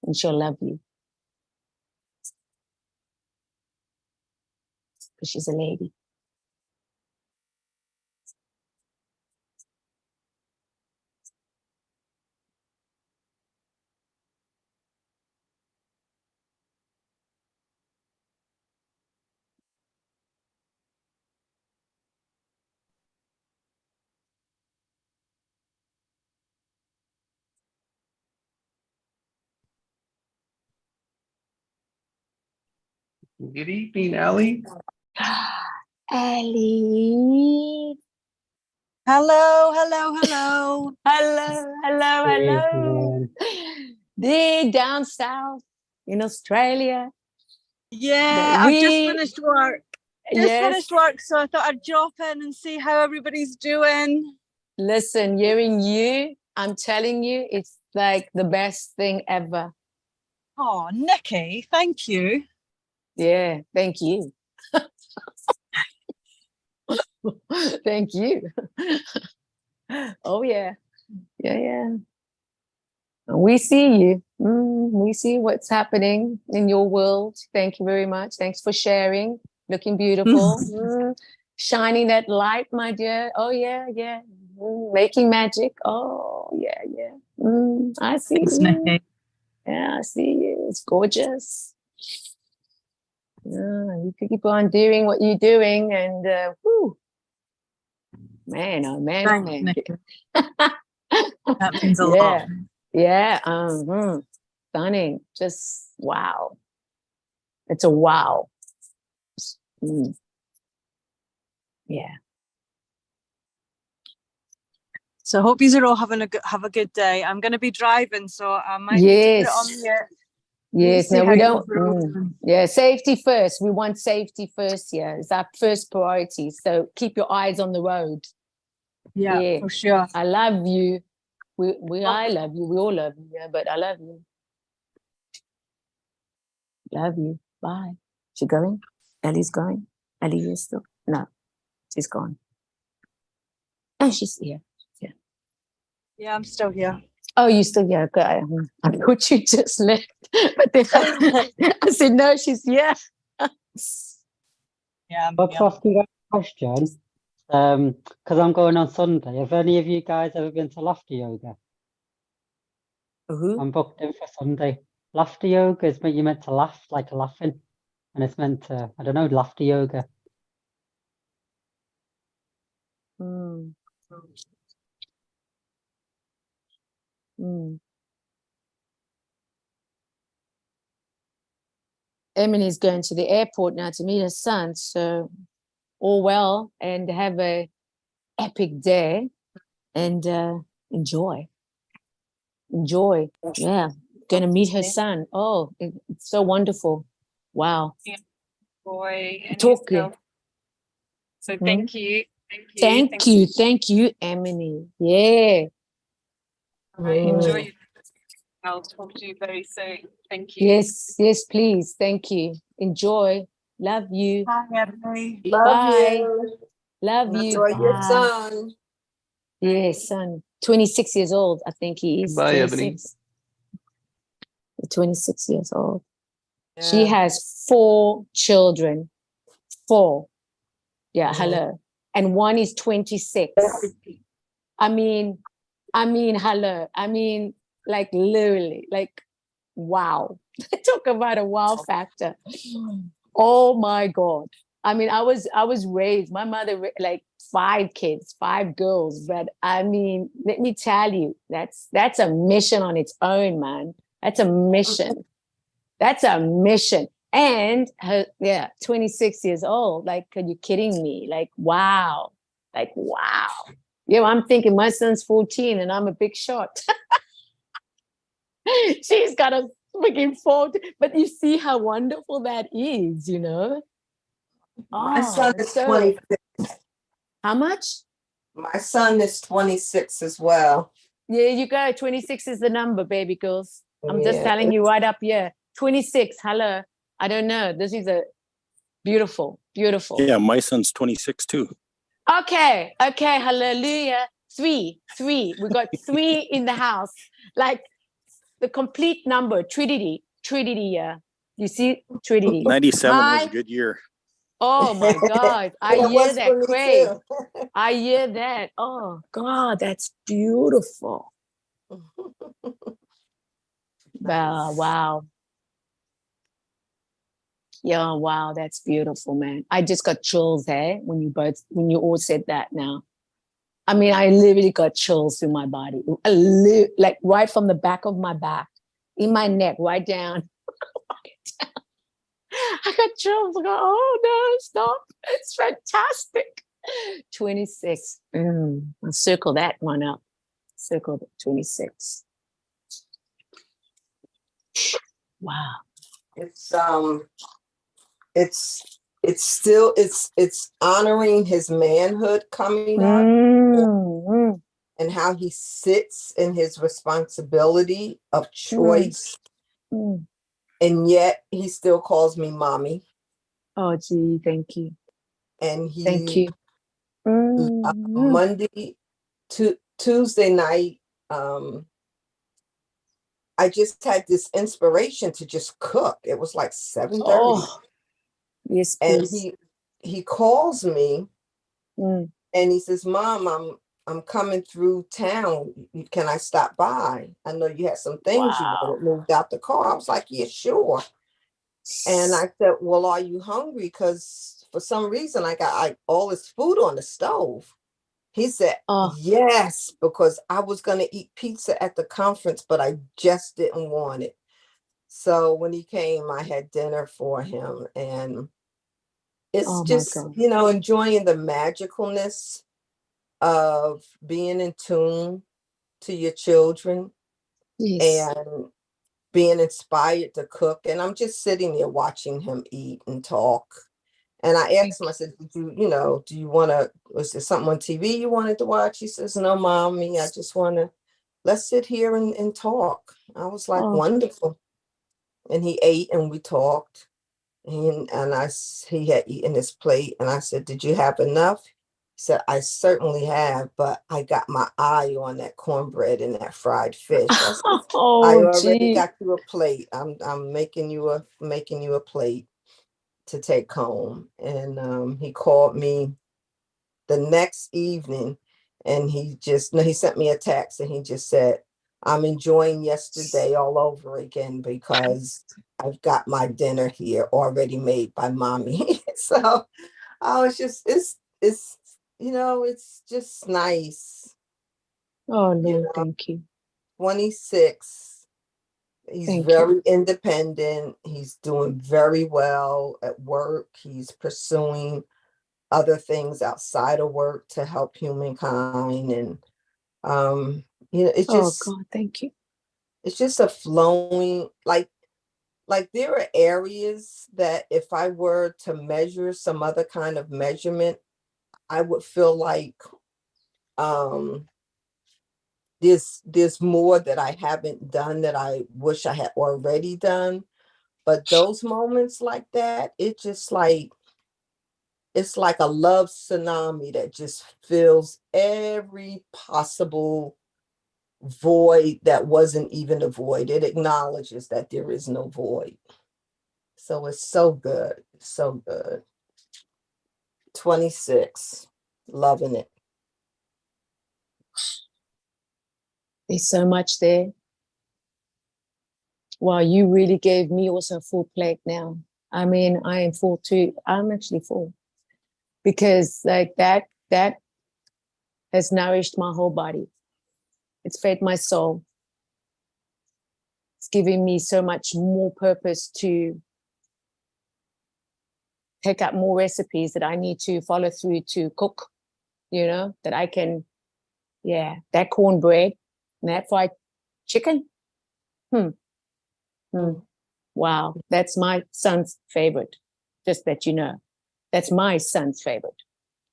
And she'll love you. Because she's a lady. Good evening, Ellie. Ellie. Hello. Hello. They're down south in Australia. Yeah, But I've just finished work. Yes. So I thought I'd drop in and see how everybody's doing. Listen, hearing you, I'm telling you, it's like the best thing ever. Oh, Nikki, thank you. Yeah, thank you. Thank you. Oh, yeah. Yeah. We see you. We see what's happening in your world. Thank you very much. Thanks for sharing. Looking beautiful. Shining that light, my dear. Oh, yeah. Making magic. Oh, yeah. I see Thanks, you. Nikki. Yeah, I see you. It's gorgeous. You keep on doing what you're doing, and whew, man, oh man, oh Thanks, man. Nicola. That means a lot. Yeah, yeah, stunning. Just wow. It's a wow. Mm. Yeah. So I hope you are all having have a good day. I'm going to be driving, so I might need to put it on Yes. mute. Yes. see No, how we you don't. guys are all Yeah, safety first. We want safety first. Yeah, it's our first priority. So keep your eyes on the road. Yeah, Yeah. for sure. I love you. I love you. We all love you. Yeah, but I love you. Love you. Bye. She going? Ellie's going? Ellie is still? No, she's gone. Oh, she's here. Yeah, I'm still here. Oh, you still here? Okay. I thought you just left. But then I said, no, she's here. Yeah, I'm But here. to ask you a question, because I'm going on Sunday. Have any of you guys ever been to laughter yoga? Who? I'm booked in for Sunday. Laughter yoga is you're meant to laugh, like laughing, and it's meant to, I don't know, laughter yoga. Mm. Mm. Emily's going to the airport now to meet her son, so all well, and have a epic day, and enjoy. Yeah, going to meet her son. Oh, it's so wonderful. Wow. Boy, and his Talk you. girl. So thank you. Thank you, Emily. Yeah. I enjoy you. I'll talk to you very soon. Thank you. Yes, please. Thank you. Enjoy. Love you. Hi, everybody. Love Bye. you. Love you. Enjoy your Bye. son. Yes, son. 26 years old, I think he is. Bye, Ebony. 26. 26 years old. She Yeah. has 4 children. 4. Yeah, Mhm. hello. And one is 26. I mean, hello. I mean, like literally, like, wow. Talk about a wow factor. Oh my God. I mean, I was raised, my mother, like 5 kids, 5 girls. But I mean, let me tell you, that's a mission on its own, man. That's a mission. That's a mission. And her, 26 years old. Like, are you kidding me? Like, wow. Like, wow. Yeah, I'm thinking my son's 14 and I'm a big shot. She's got a freaking 40. But you see how wonderful that is, you know? My son is 26. How much? My son is 26 as well. Yeah, you go. 26 is the number, baby girls. I'm just Yeah, telling you right up here. 26. Hello. I don't know. This is a beautiful. Yeah, my son's 26 too. Okay. Hallelujah. 3. We got 3 in the house. Like the complete number. Trinity. Yeah. You see? Trinity. 97 was Hi. a good year. Oh my God. I It hear was that, for me Craig. too. I hear that. Oh God, that's beautiful. Wow. Yeah, wow, that's beautiful, man. I just got chills there when you all said that now. I mean, I literally got chills through my body. Like right from the back of my back, in my neck, right down. I got chills. I go, oh no, stop. It's fantastic. 26. I'll circle that one up. Circle the 26. Wow. It's honoring his manhood coming up and how he sits in his responsibility of choice. And yet he still calls me mommy. Oh gee, thank you. And Thank you. Monday to Tuesday night, I just had this inspiration to just cook. It was like 7:30. Oh, yes, and please. he calls me Mm. and he says, Mom, I'm coming through town. Can I stop by? I know you had some things you wanted moved out the car. I was like, yeah, sure. And I said, well, are you hungry? Because for some reason I got all this food on the stove. He said, Oh, yes, because I was going to eat pizza at the conference, but I just didn't want it. So when he came, I had dinner for him. And it's oh my just, God. enjoying the magicalness of being in tune to your children Yes. and being inspired to cook. And I'm just sitting there watching him eat and talk. And I asked him, I said, do you want to, was there something on TV you wanted to watch? He says, no, mommy, I just want to, let's sit here and talk. I was like, Oh, wonderful. And he ate and we talked. And he had eaten his plate. And I said, did you have enough? He said, I certainly have, but I got my eye on that cornbread and that fried fish. I said, I oh, already gee. got you a plate. I'm making you a plate to take home. And he called me the next evening and he sent me a text and he just said, I'm enjoying yesterday all over again because I've got my dinner here already made by mommy. So I was just, it's it's just nice. Oh, you Lord, know, thank you. 26. He's Thank you. very independent. He's doing very well at work. He's pursuing other things outside of work to help humankind. And Oh, God, thank you. it's just a flowing, like there are areas that if I were to measure some other kind of measurement, I would feel like um there's more that I haven't done that I wish I had already done. But those moments like that, it's like a love tsunami that just fills every possible void that wasn't even a void. It acknowledges that there is no void. So it's so good. So good. 26. Loving it. There's so much there. Wow, you really gave me also a full plate now. I mean, I am full too. I'm actually full because like that has nourished my whole body. It's fed my soul. It's giving me so much more purpose to take up more recipes that I need to follow through to cook, that I can, that cornbread and that fried chicken. Wow, that's my son's favorite. Just that you know, that's my son's favorite.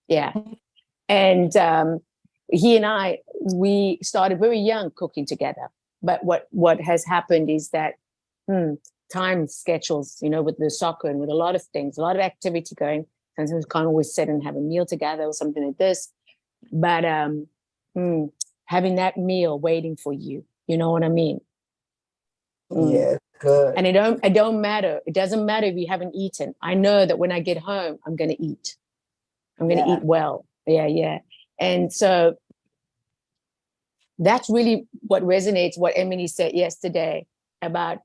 Yeah. And he and I, we started very young cooking together. But what has happened is that time schedules, with the soccer and with a lot of things, a lot of activity going, and so we can't always sit and have a meal together or something like this. But having that meal waiting for you, you know what I mean? Yeah, good. And it don't matter. It doesn't matter if you haven't eaten. I know that when I get home, I'm going to eat. I'm going to eat well. Yeah. And so that's really what resonates, what Emily said yesterday about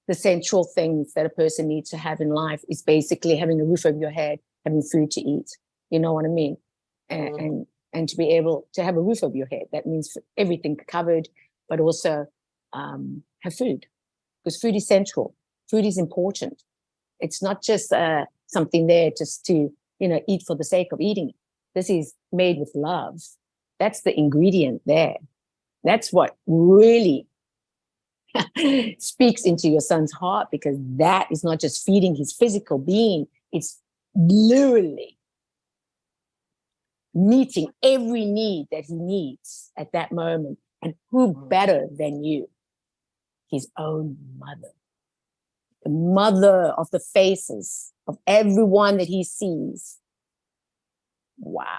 the central things that a person needs to have in life is basically having a roof over your head, having food to eat. You know what I mean? And to be able to have a roof over your head, that means everything covered, but also have food. Because food is central. Food is important. It's not just something there just to, eat for the sake of eating. This is made with love. That's the ingredient there. That's what really speaks into your son's heart, because that is not just feeding his physical being. It's literally meeting every need that he needs at that moment. And who better than you? His own mother. The mother of the faces of everyone that he sees. Wow.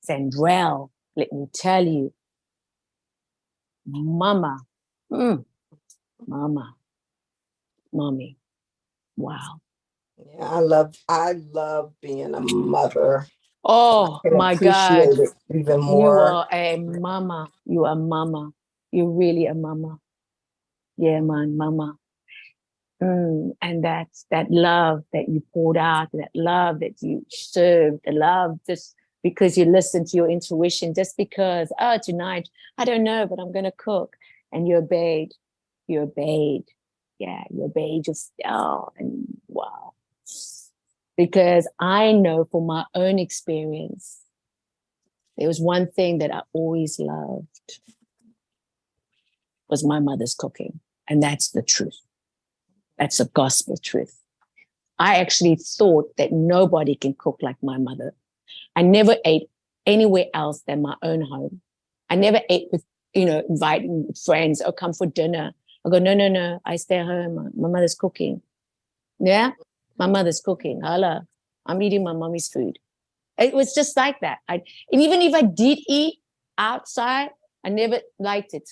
Sandrell, let me tell you, mama, mommy, wow. Yeah, I love being a mother. Oh I can my God. appreciate it even more. You are a mama. You are mama. You're really a mama. Yeah, man, mama. And that's that love that you poured out, that love that you served, the love just because you listened to your intuition, just because, oh, tonight, I don't know, but I'm going to cook. And you obeyed. You obeyed. Yeah, you obeyed just, oh, and wow. Because I know from my own experience, there was one thing that I always loved was my mother's cooking. And that's the truth. That's the gospel truth. I actually thought that nobody can cook like my mother. I never ate anywhere else than my own home. I never ate with, inviting friends or come for dinner. I go, no, I stay home. My mother's cooking. Yeah, my mother's cooking. Hello, I'm eating my mommy's food. It was just like that. And even if I did eat outside, I never liked it.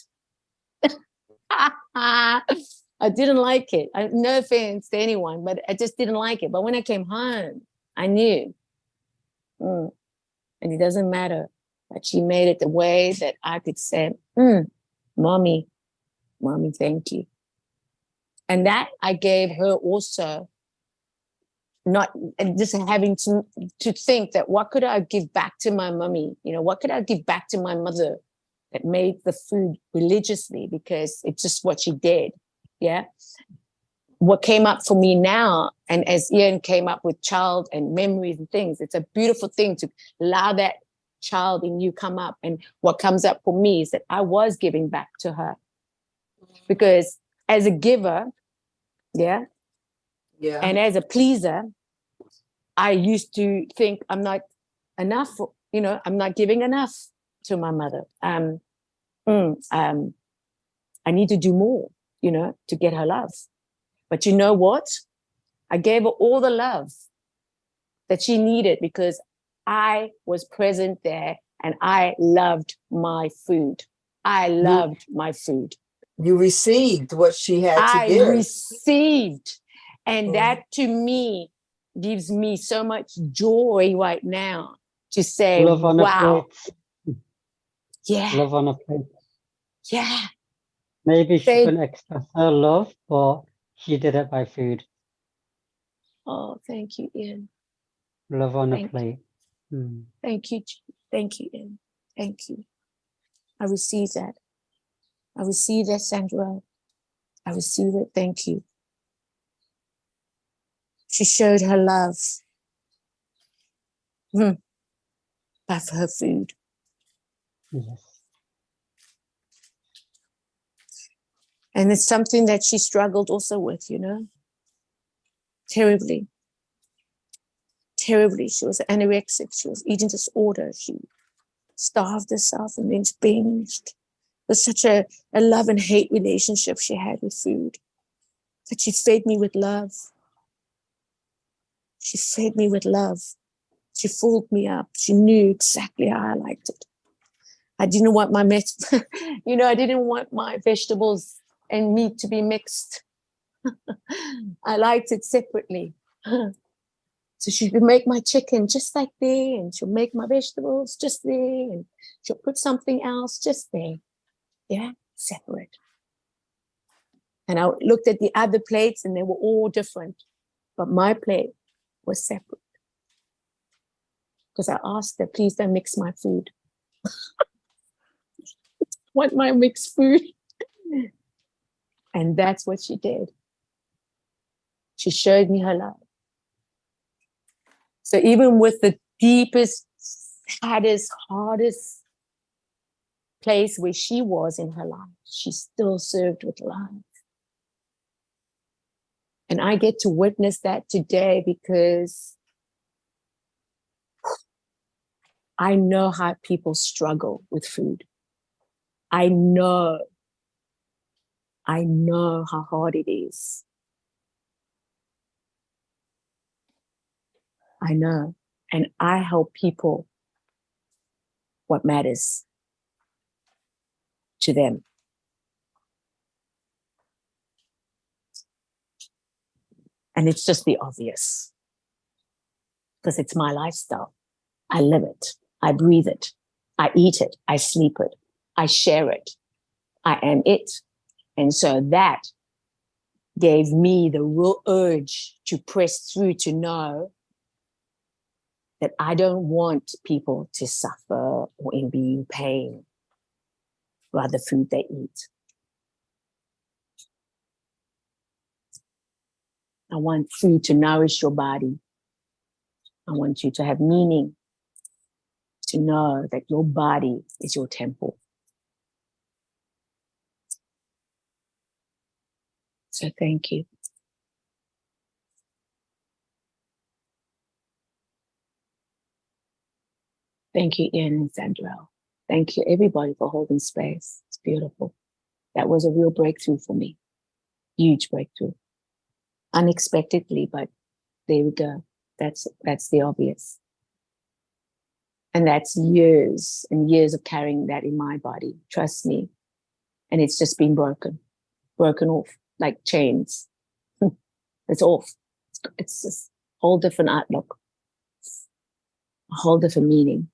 I didn't like it. No offense to anyone, but I just didn't like it. But when I came home, I knew. And it doesn't matter. But she made it the way that I could say, mommy, thank you. And that I gave her also, not just having to think that what could I give back to my mommy? What could I give back to my mother that made the food religiously, because it's just what she did. Yeah. What came up for me now, and as Ian came up with child and memories and things, it's a beautiful thing to allow that child in you come up. And what comes up for me is that I was giving back to her, because as a giver, yeah, and as a pleaser, I used to think I'm not enough, I'm not giving enough to my mother. I need to do more, to get her love. But you know what? I gave her all the love that she needed, because I was present there and I loved my food. I loved my food. You received what she had to give. I received. And that to me gives me so much joy right now to say, Love on wow. a plate. Yeah. Love on a plate. Yeah. Maybe she couldn't express her love, but she did it by food. Oh, thank you, Ian. Love on a plate. Thank you. Thank you, Ian. Thank you. I receive that. I receive that, Sandra. I receive it. Thank you. She showed her love by her food. Yes. And it's something that she struggled also with, terribly. Terribly. She was anorexic. She was eating disorder. She starved herself and then binged. It was such a love and hate relationship she had with food. But she fed me with love. She fed me with love. She filled me up. She knew exactly how I liked it. I didn't want my I didn't want my vegetables and meat to be mixed. I liked it separately. So she would make my chicken just like there, and she'll make my vegetables just there, and she'll put something else just there. Yeah, separate. And I looked at the other plates and they were all different, but my plate was separate. Because I asked her, please don't mix my food. I want my mixed food. And that's what she did. She showed me her love. So even with the deepest, saddest, hardest place where she was in her life, she still served with love. And I get to witness that today because I know how people struggle with food. I know how hard it is. I know. And I help people what matters to them. And it's just the obvious, because it's my lifestyle. I live it. I breathe it. I eat it. I sleep it. I share it. I am it. And so that gave me the real urge to press through to know that I don't want people to suffer or be in pain by the food they eat. I want food to nourish your body. I want you to have meaning, to know that your body is your temple. So thank you. Thank you, Ian and Sandrell. Thank you, everybody, for holding space. It's beautiful. That was a real breakthrough for me. Huge breakthrough. Unexpectedly, but there we go. That's the obvious. And that's years and years of carrying that in my body. Trust me. And it's just been broken off like chains. It's off. It's just a whole different outlook, a whole different meaning.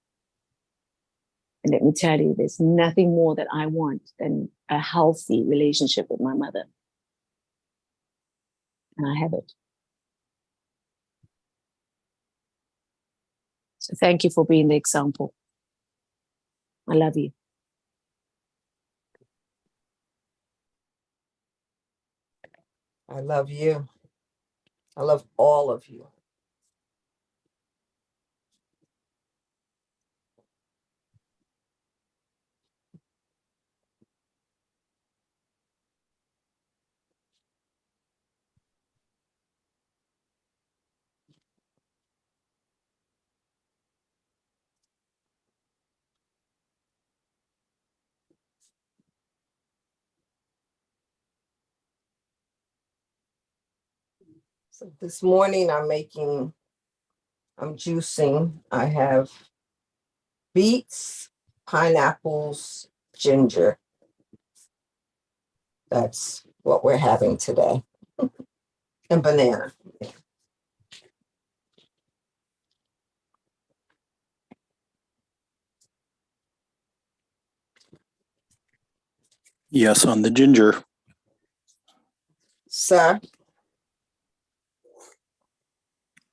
And let me tell you, there's nothing more that I want than a healthy relationship with my mother. And I have it. So thank you for being the example. I love you. I love you. I love all of you. So this morning I'm juicing. I have beets, pineapples, ginger. That's what we're having today. And banana. Yes, on the ginger. Sir?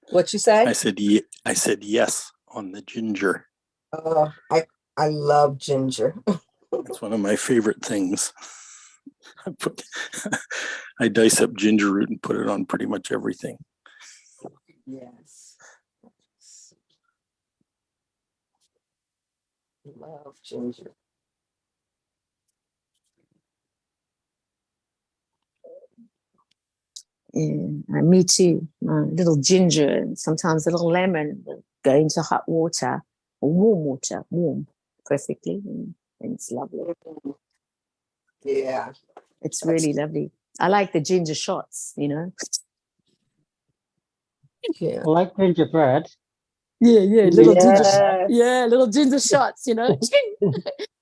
What you say? I said yes on the ginger. I love ginger. It's one of my favorite things. I dice up ginger root and put it on pretty much everything. Yes. Love ginger. Yeah, me too. A little ginger and sometimes a little lemon. Go into hot water, or warm water, warm perfectly, and it's lovely. Yeah. It's really lovely. I like the ginger shots, you know. Yeah. I like gingerbread. Yeah, little ginger, Yes. little ginger shots, you know,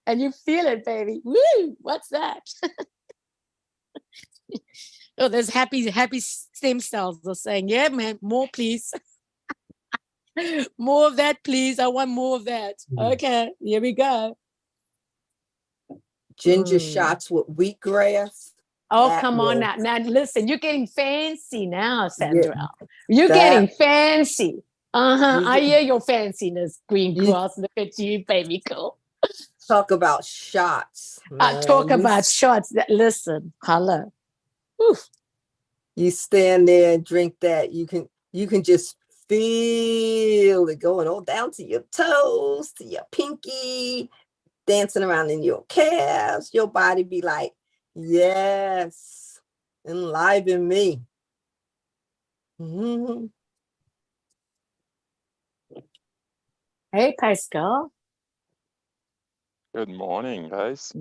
and you feel it, baby. Woo! What's that? Oh, there's happy stem cells. They're saying, "Yeah, man, more, please." More of that, please. I want more of that. Okay, here we go. Ginger shots with wheatgrass. Oh, That come on will- now. Now, listen, you're getting fancy now, Yeah, Sandra. You're that- getting fancy. You I get- hear your fanciness, green You- grass. Look at you, baby girl. Talk about shots. I talk man. about shots. Listen, hello. Oof. You stand there and drink that. You can just feel it going all down to your toes, to your pinky, dancing around in your calves. Your body be like, yes, enliven me. Mhm. Hey, Pascal. Good morning, guys.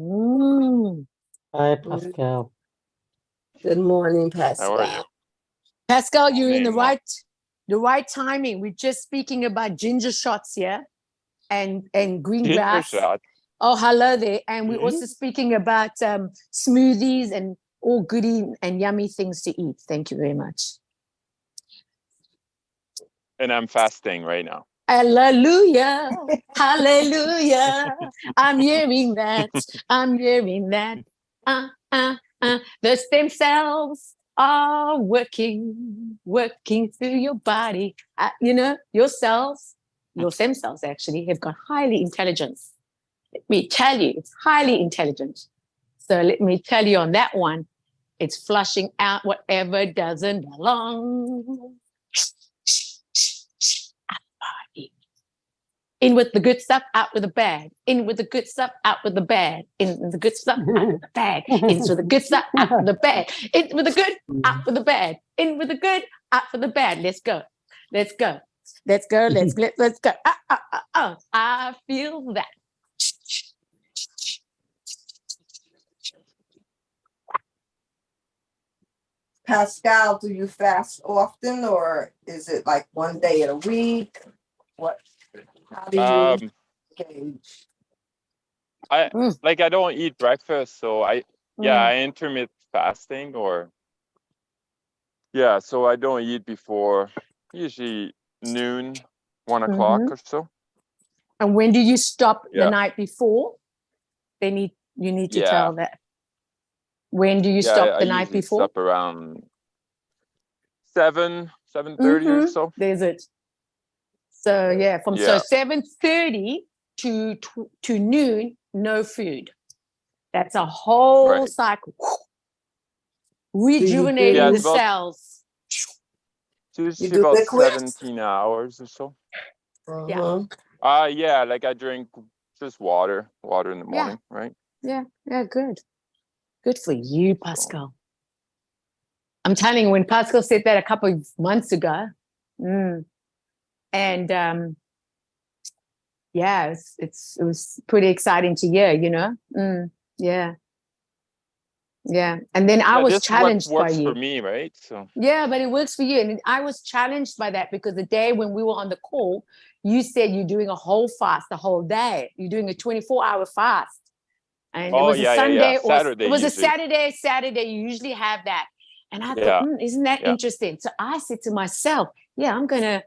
Hi, Pascal. Good morning, How are you? Pascal. Pascal, you're in the Morning. right timing. We're just speaking about ginger shots here and green Ginger grass. shot. Oh, hello there. And we're also speaking about smoothies and all goody and yummy things to eat. Thank you very much. And I'm fasting right now. Hallelujah. Hallelujah. I'm hearing that. I'm hearing that. The stem cells are working through your body. You know, your cells, your stem cells actually have got highly intelligence. Let me tell you, it's highly intelligent. So let me tell you on that one, it's flushing out whatever doesn't belong. In with the good stuff, out with the bad. In with the good stuff, out with the bad. In with the good stuff, out with the bad. In with the good stuff, out with the bad. In with the good, out with the bad. In with the good, out with the bad. Let's go. Let's go. Let's go. Let's go. I feel that. Pascal, do you fast often, or is it like one day a week? What? How do you gauge? I don't eat breakfast, so I intermittent fasting so I don't eat before usually noon, 1 o'clock or so. And when do you stop the night before? You need to tell that. When do you stop the night before? Stop around 7:30 or so. There's it. So from 7:30 to noon, no food. That's a whole cycle. Rejuvenating the cells. Usually about 17 hours or so. Like I drink just water in the morning, right? Yeah, good. Good for you, Pascal. I'm telling you, when Pascal said that a couple of months ago, and it was pretty exciting to hear, you know. And then I was challenged by you. Works for me, right? So but it works for you, and I was challenged by that because the day when we were on the call, you said you're doing a whole fast the whole day. You're doing a 24-hour fast, and it was a Sunday or Saturday. It was usually. a Saturday. You usually have that, and I thought, isn't that interesting? So I said to myself, I'm gonna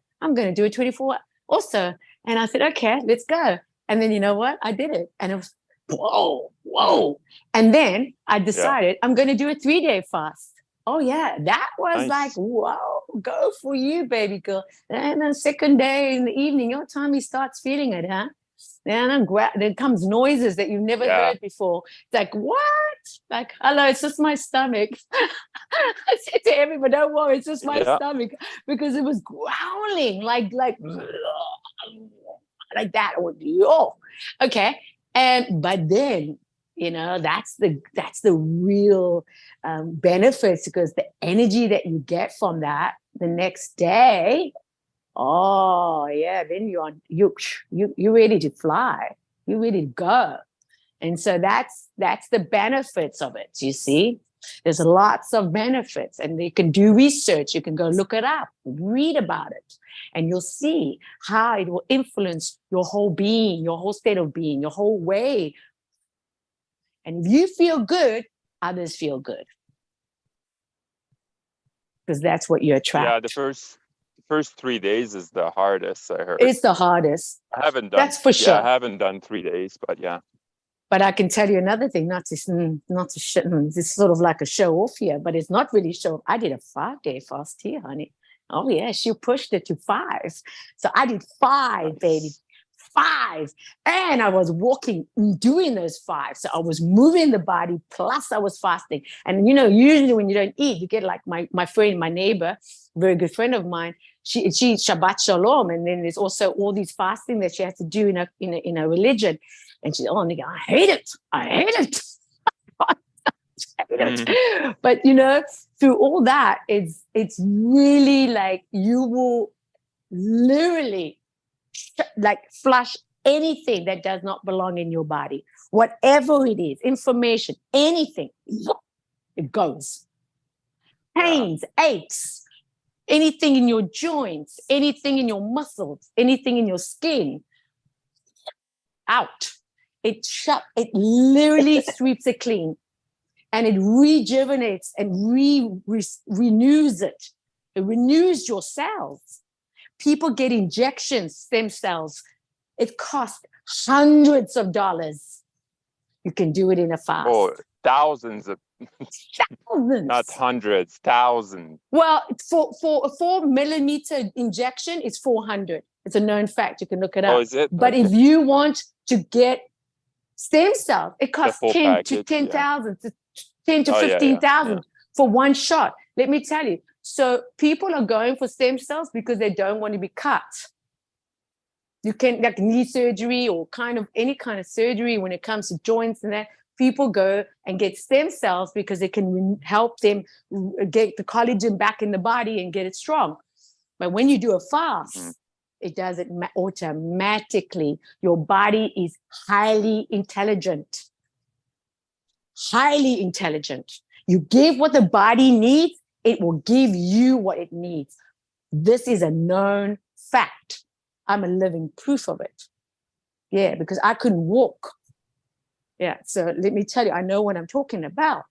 do a 24 also, and I said, okay, let's go. And then you know what? I did it, and it was whoa. And then I decided I'm going to do a 3-day fast. Oh yeah, that was like, whoa, go for you, baby girl. And the second day in the evening, your tummy starts feeling it, huh? And then comes noises that you've never heard before. It's like, what? Like, hello, it's just my stomach. I said to everybody, don't worry, it's just my stomach, because it was growling like that. Okay. But then, you know, that's the real benefits, because the energy that you get from that the next day, then you're ready to fly, you're ready to go. And so that's the benefits of it. You see, there's lots of benefits, and you can do research. You can go look it up, read about it, and you'll see how it will influence your whole being, your whole state of being, your whole way. And if you feel good, others feel good, because that's what you attract. Yeah, the first 3 days is the hardest, I heard. It's the hardest. I haven't done. That's for sure. Yeah, I haven't done 3 days, but yeah. But I can tell you another thing, not to it's sort of like a show off here, but it's not really show. I did a 5-day fast here, honey. Oh yeah, she pushed it to 5. So I did 5, baby. 5. And I was walking, doing those 5. So I was moving the body, plus I was fasting. And you know, usually when you don't eat, you get like my friend, my neighbor, very good friend of mine, she Shabbat Shalom. And then there's also all these fasting that she has to do in a religion. And she's, nigga, I hate it. I hate it. But you know, through all that, it's really like you will literally like flush anything that does not belong in your body, whatever it is, information, anything, it goes. Pains, aches, anything in your joints, anything in your muscles, anything in your skin, out. It literally sweeps it clean, and it rejuvenates and renews it. It renews your cells. People get injections, stem cells. It costs hundreds of dollars. You can do it in a fast. Oh, thousands of Thousands. Not hundreds, thousands. Well, for a 4 millimeter injection, it's 400. It's a known fact. You can look it up. Oh, is it? But Okay. if you want to get stem cells, it costs full 10 to package, 10,000 to 10 to Oh, yeah, yeah, 15,000 for one shot. Let me tell you. So people are going for stem cells because they don't want to be cut. You can, like knee surgery or any kind of surgery when it comes to joints and that. People go and get stem cells because it can help them get the collagen back in the body and get it strong. But when you do a fast, it does it automatically. Your body is highly intelligent. Highly intelligent. You give what the body needs, it will give you what it needs. This is a known fact. I'm a living proof of it. Yeah, because I couldn't walk. Yeah, so let me tell you, I know what I'm talking about.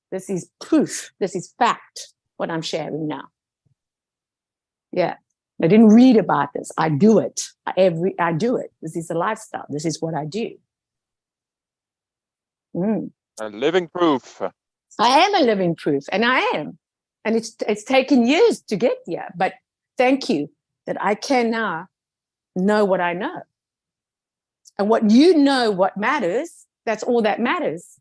This is proof. This is fact, what I'm sharing now. Yeah, I didn't read about this. I do it. I do it. This is a lifestyle. This is what I do. A living proof. I am a living proof, and I am. And it's taken years to get here, but thank you that I can now know what I know. And what you know what matters, that's all that matters.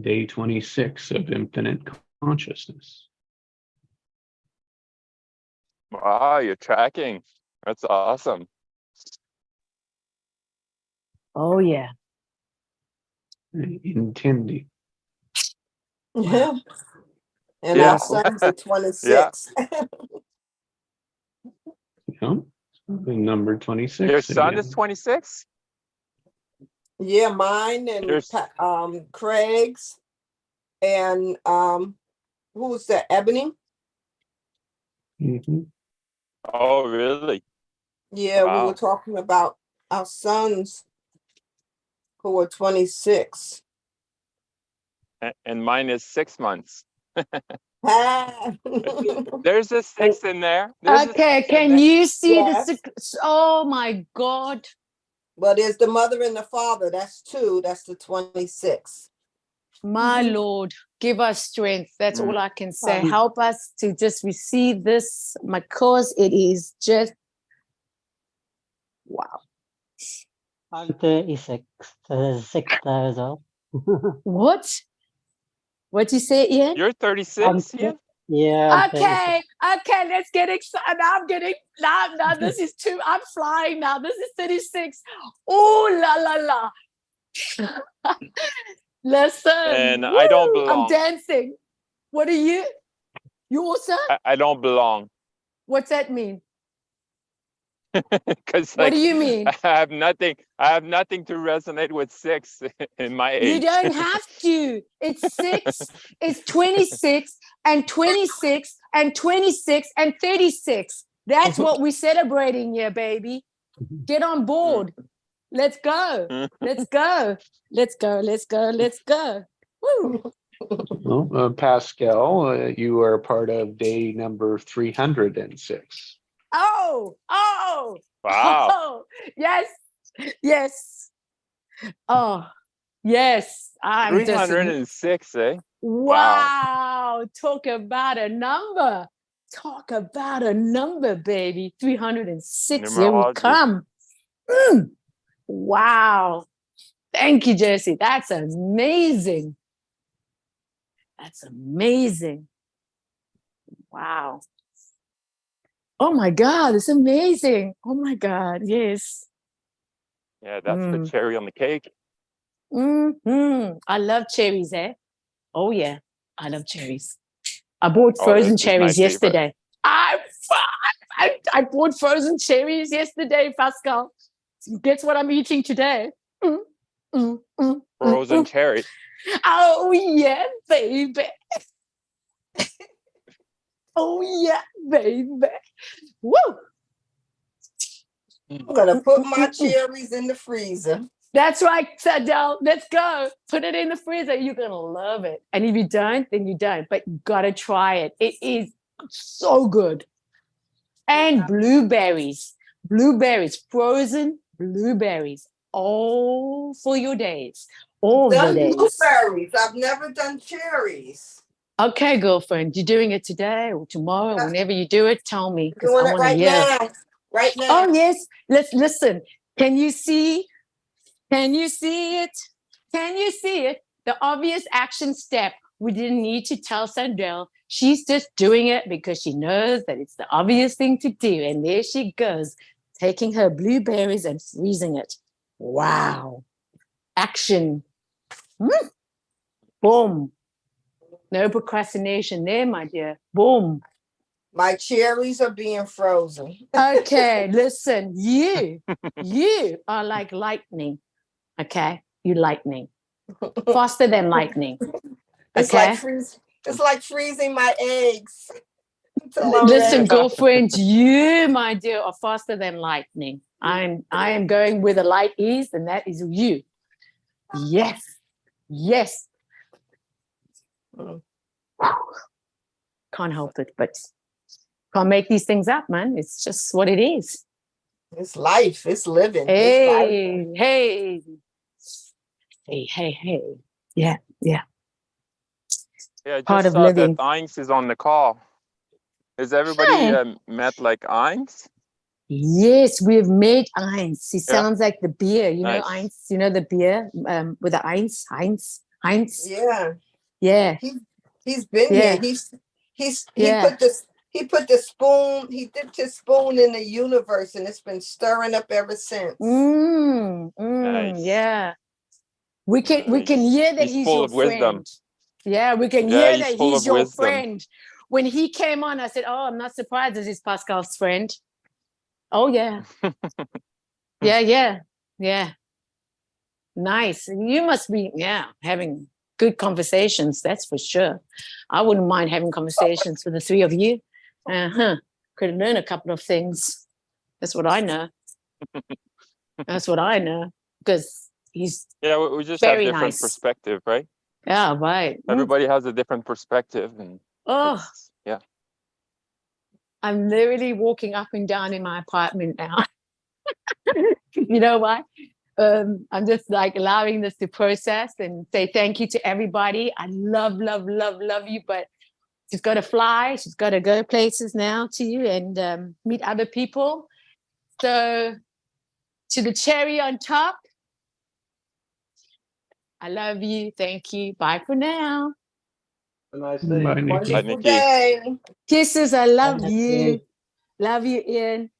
Day 26 of infinite consciousness. Wow, you're tracking. That's awesome. Oh, yeah. Intending. Yeah. And Yeah. our son's at 26. Yeah. Number 26. Your son again. is 26? Yeah, mine and There's- Craig's and who was that? Ebony? Mhm. Oh, really? Yeah, we Wow. were talking about our sons who are 26. And mine is 6 months. Ah. There's a 6 in there. There's a Okay, 6 in can there. you see Yes. oh my God. Well, there's the mother and the father. That's 2. That's the 26. My Lord, give us strength. That's all I can say. Um, Help us to just receive this because it is just, wow. I'm 36, so there's 6 there as well. What? What'd you say, Ian? You're 36, I'm Ian? Yeah, I'm 36. Okay, let's get excited. Now this is I'm flying now. This is 36. Oh, la. Listen. And I don't woo, I'm belong. dancing. What are you? You also? I don't belong. What's that mean? Because What do you mean? I have nothing to resonate with 6 in my age. You don't have to. It's 6, it's 26 and 26 and 26 and 36. That's what we're celebrating here, baby. Get on board. Let's go. Let's go. Let's go. Let's go. Let's go. Woo. Well, Pascal, you are part of day number 306. Oh, Wow. oh, yes. Oh, yes. I'm just 306, eh? wow. Talk about a number. Talk about a number, baby. 306. Here we Numerology. come. Wow. Thank you, Jesse. That's amazing. That's amazing. Wow. Oh my God, it's amazing. Oh my God, yes. Yeah, that's the cherry on the cake. I love cherries, eh? Oh yeah, I love cherries. I bought Oh, frozen this is my cherries favorite. yesterday. I bought frozen cherries yesterday, Pascal. Guess what I'm eating today? Frozen cherry. Oh yeah, baby. Oh yeah, baby. Woo! I'm gonna put my cherries in the freezer. That's right, Sadell. Let's go. Put it in the freezer. You're gonna love it. And if you don't, then you don't. But you gotta try it. It is so good. And blueberries, frozen blueberries, all for your days, all the Done days. blueberries. I've never done cherries. Okay, girlfriend, you're doing it today or tomorrow, Yeah. whenever you do it, tell me because Doing I it want to right hear. now. Right now. Oh yes, let's listen. Can you see? Can you see it? Can you see it? The obvious action step. We didn't need to tell Sandrell. She's just doing it because she knows that it's the obvious thing to do. And there she goes, taking her blueberries and freezing it. Wow. Action. Boom. No procrastination there, my dear. Boom. My cherries are being frozen. Okay, listen, you are like lightning. Okay, you lightning. Faster than lightning. It's Okay. It's like freezing my eggs. Until I'm Listen, ready. girlfriend, you, my dear, are faster than lightning. I am going with a light ease, and that is you. Yes. Yes. Can't help it, but can't make these things up, man. It's just what it is. It's life. It's living. Hey, hey. Hey, hey, hey. Yeah, yeah. Yeah, I Part just of saw living. that Einz is on the call. Is everybody Hey. met like Einz? Yes, we've made Heinz. He Yeah. sounds like the beer, you know, Nice. Heinz, you know, the beer with the Heinz. Yeah. Yeah, He's been Yeah. here. He Yeah. put the spoon, he dipped his spoon in the universe and it's been stirring up ever since. Nice. Yeah. We can hear that He's he's full your of wisdom. friend. Yeah, we can Yeah, hear he's that full he's of your wisdom. friend. When he came on, I said, "Oh, I'm not surprised that he's Pascal's friend." Oh yeah. Yeah. Nice. You must be, having good conversations. That's for sure. I wouldn't mind having conversations with the three of you. Could learn a couple of things. That's what I know. That's what I know. Because he's Yeah, we just have very different nice. perspective, right? Yeah, right. Everybody has a different perspective, and Oh, it's- yeah. I'm literally walking up and down in my apartment now. You know why? I'm just like allowing this to process and say thank you to everybody. I love you, but she's got to fly. She's got to go places now too and meet other people. So to the cherry on top, I love you. Thank you. Bye for now. Have a nice Bye, day. Nikki. Wonderful Nikki. day. Kisses. I love Bye, you. Nikki. Love you, Ian.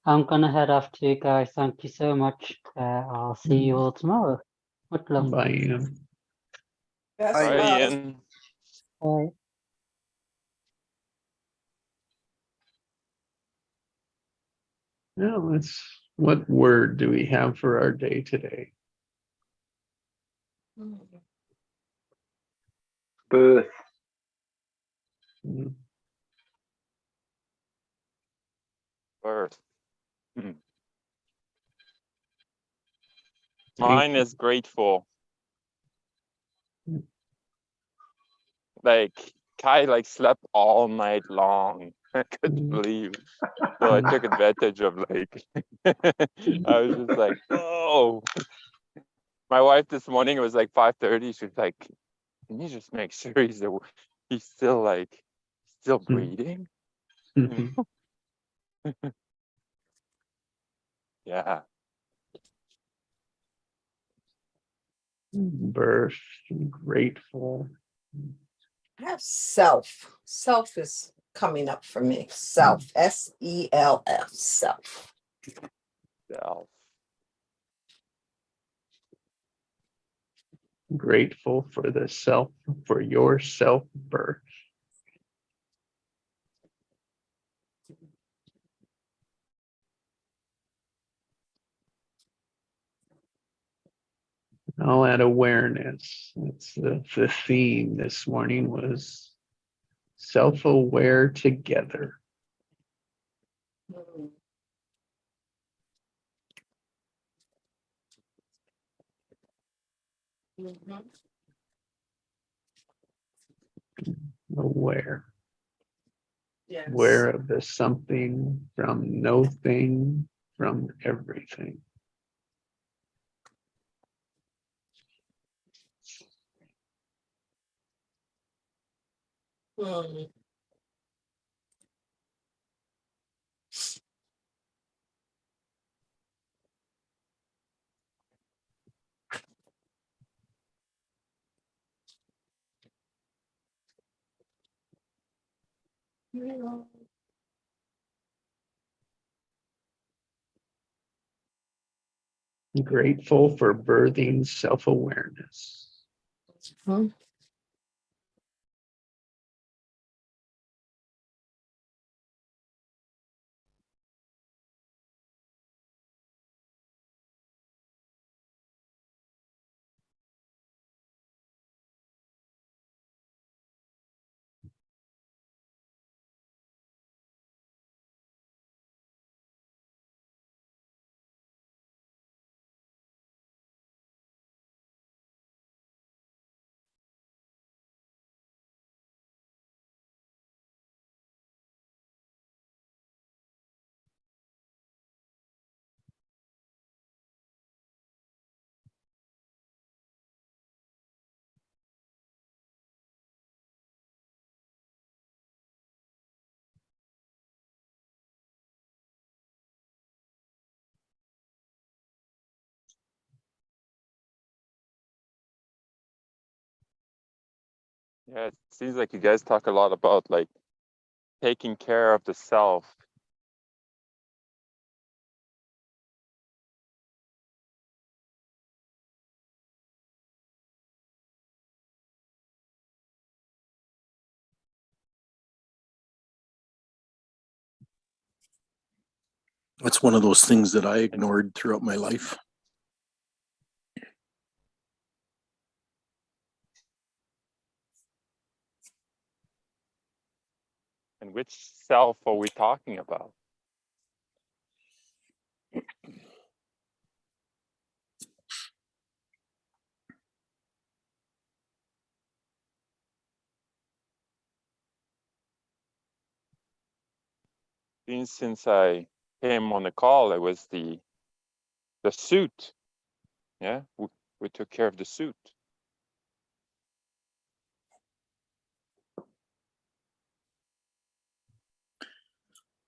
I'm gonna head off too, guys. Thank you so much. I'll see you all tomorrow. Much love. Bye, Ian. Best Bye, love. Ian. Bye. Now what word do we have for our day today? Birth. Hmm, Birth. thank Mine is grateful. Hmm. Like Kai slept all night long. I couldn't Hmm. believe. So I took advantage of I was just like, oh. My wife this morning, it was like 5:30. She was like, can you just make sure he's still breathing? Mhm. Yeah. Birth, grateful. I have self. Self is coming up for me. Self. SELF. Self. Self. Grateful for your self birth. I'll add awareness. It's the theme this morning was self-aware together. Mhm. Aware. Yes. Aware of the something from no thing from everything. Hmm. Grateful for birthing self-awareness. Hmm. Yeah, it seems like you guys talk a lot about like taking care of the self. It's one of those things that I ignored throughout my life. And which self are we talking about? Since I came on the call, it was the suit. Yeah, we took care of the suit.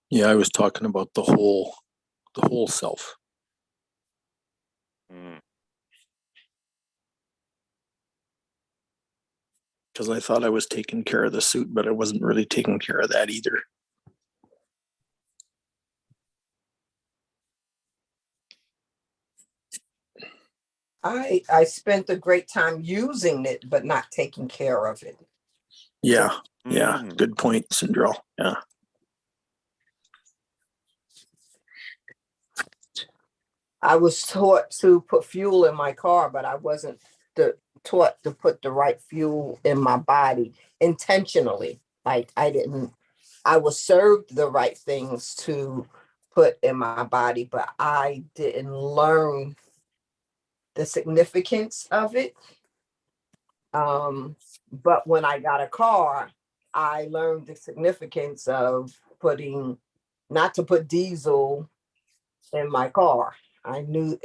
Yeah, I was talking about the whole self. Mm. Because I thought I was taking care of the suit, but I wasn't really taking care of that either. I spent a great time using it, but not taking care of it. Yeah, yeah, Mm. good point, Cinderell. Yeah. I was taught to put fuel in my car, but I wasn't taught to put the right fuel in my body intentionally. Like I was served the right things to put in my body, but I didn't learn the significance of it. But when I got a car, I learned the significance of not to put diesel in my car. I knew,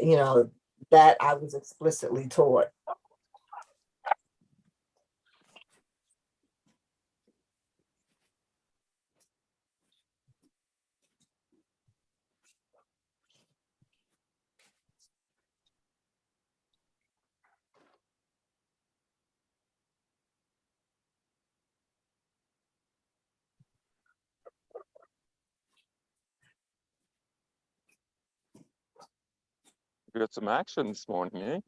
that I was explicitly taught. We got some action this morning, eh?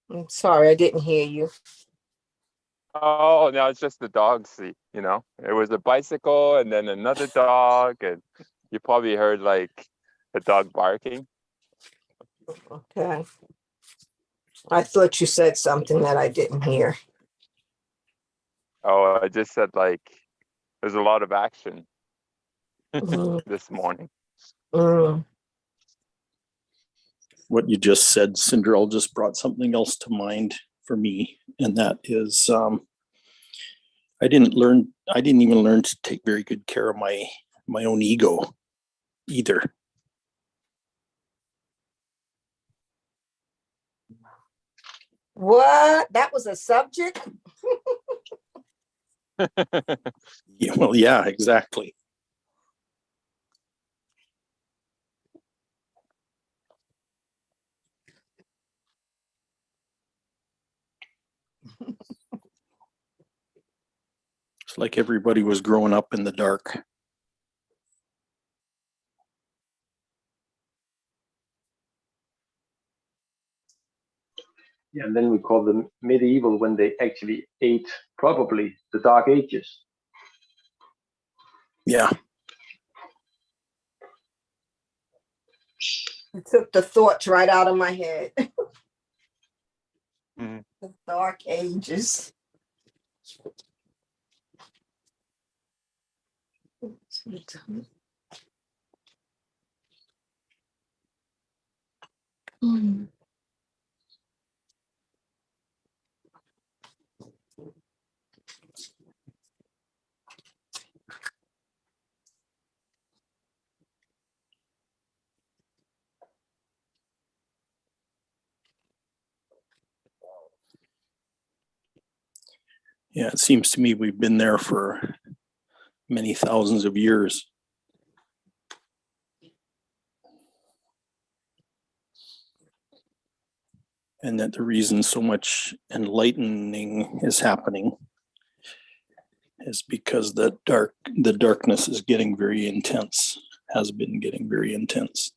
I'm sorry, I didn't hear you. Oh, no, it's just the dog seat, It was a bicycle and then another dog, and you probably heard like a dog barking. Okay. I thought you said something that I didn't hear. Oh, I just said like there's a lot of action Mm, this morning. mm. What you just said, Cinderella, just brought something else to mind for me, and that is I didn't even learn to take very good care of my own ego either. What? That was a subject? Yeah, well, yeah, exactly. It's like everybody was growing up in the dark. Yeah, and then we call them medieval when they actually ate probably the Dark Ages. Yeah, You took the thoughts right out of my head. Mhm. The Dark Ages. Mm. yeah, it seems to me we've been there for many thousands of years. And that the reason so much enlightening is happening is because the darkness is getting very intense, has been getting very intense.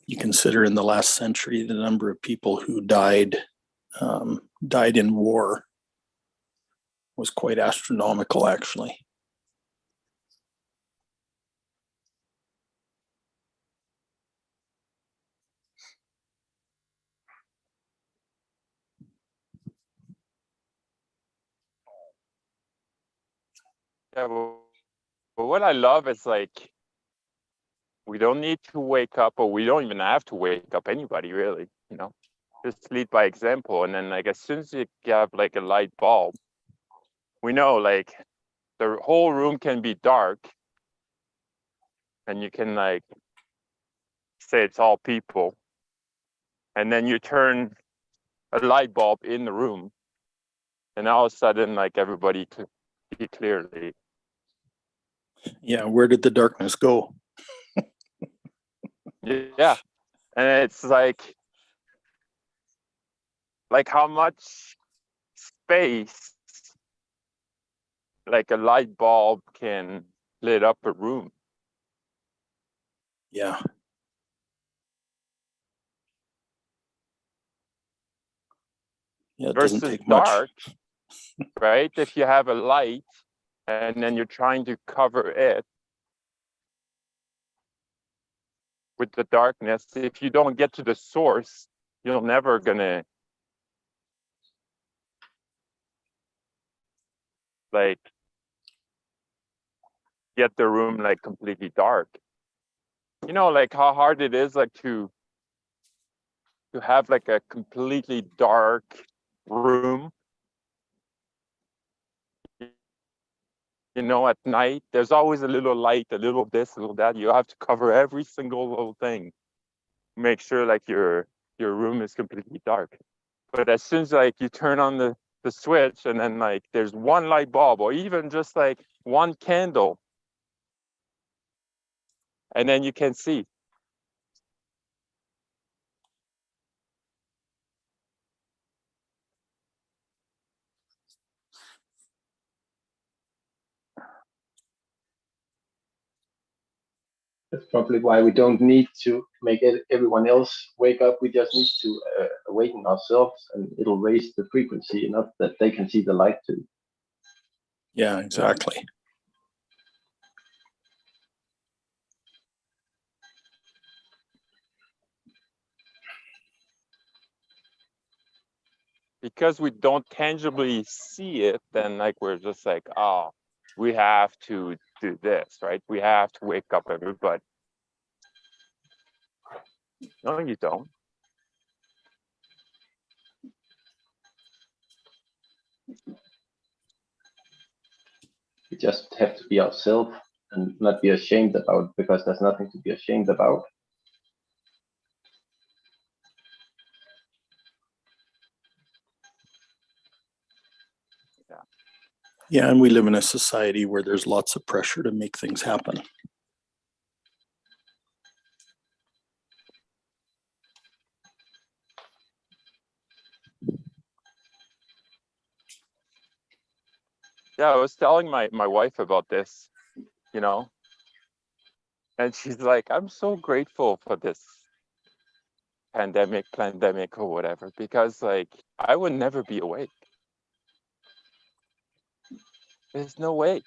You consider in the last century the number of people who died in war was quite astronomical, actually. Yeah, but what I love is like we don't need to wake up, or we don't even have to wake up anybody really, you know. Just lead by example, and then like as soon as you have like a light bulb, we know like the whole room can be dark, and you can like say it's all people, and then you turn a light bulb in the room, and all of a sudden like everybody can see clearly. Yeah, where did the darkness go? Yeah, and it's like how much space like a light bulb can lit up a room. Yeah. Yeah, it doesn't Versus take much. dark, right? If you have a light and then you're trying to cover it with the darkness, if you don't get to the source, you're never gonna like get the room like completely dark. You know, like how hard it is like to have like a completely dark room. You know, at night, there's always a little light, a little this, a little that. You have to cover every single little thing. Make sure like your room is completely dark. But as soon as like you turn on the switch and then like there's one light bulb or even just like one candle, and then you can see. That's probably why we don't need to make everyone else wake up. We just need to awaken ourselves, and it'll raise the frequency enough that they can see the light too. Yeah, exactly. because we don't tangibly see it, then like we're just like, oh, we have to do this, right? We have to wake up everybody. No, you don't. We just have to be ourselves and not be ashamed about it, because there's nothing to be ashamed about. Yeah, and we live in a society where there's lots of pressure to make things happen. Yeah, I was telling my wife about this, you know, and she's like, I'm so grateful for this pandemic or whatever, because like I would never be awake. There's no way.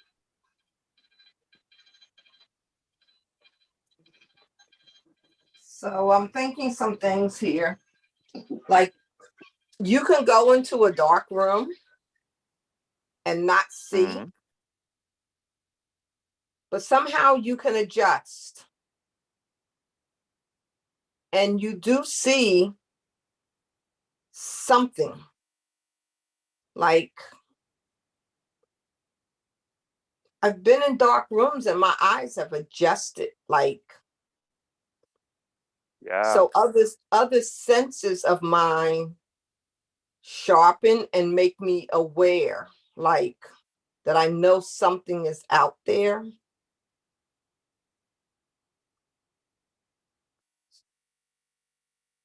So I'm thinking some things here. Like, you can go into a dark room and not see, Mhm. but somehow you can adjust. And you do see something. Like, I've been in dark rooms and my eyes have adjusted. Like, Yeah. so other senses of mine sharpen and make me aware, like that I know something is out there.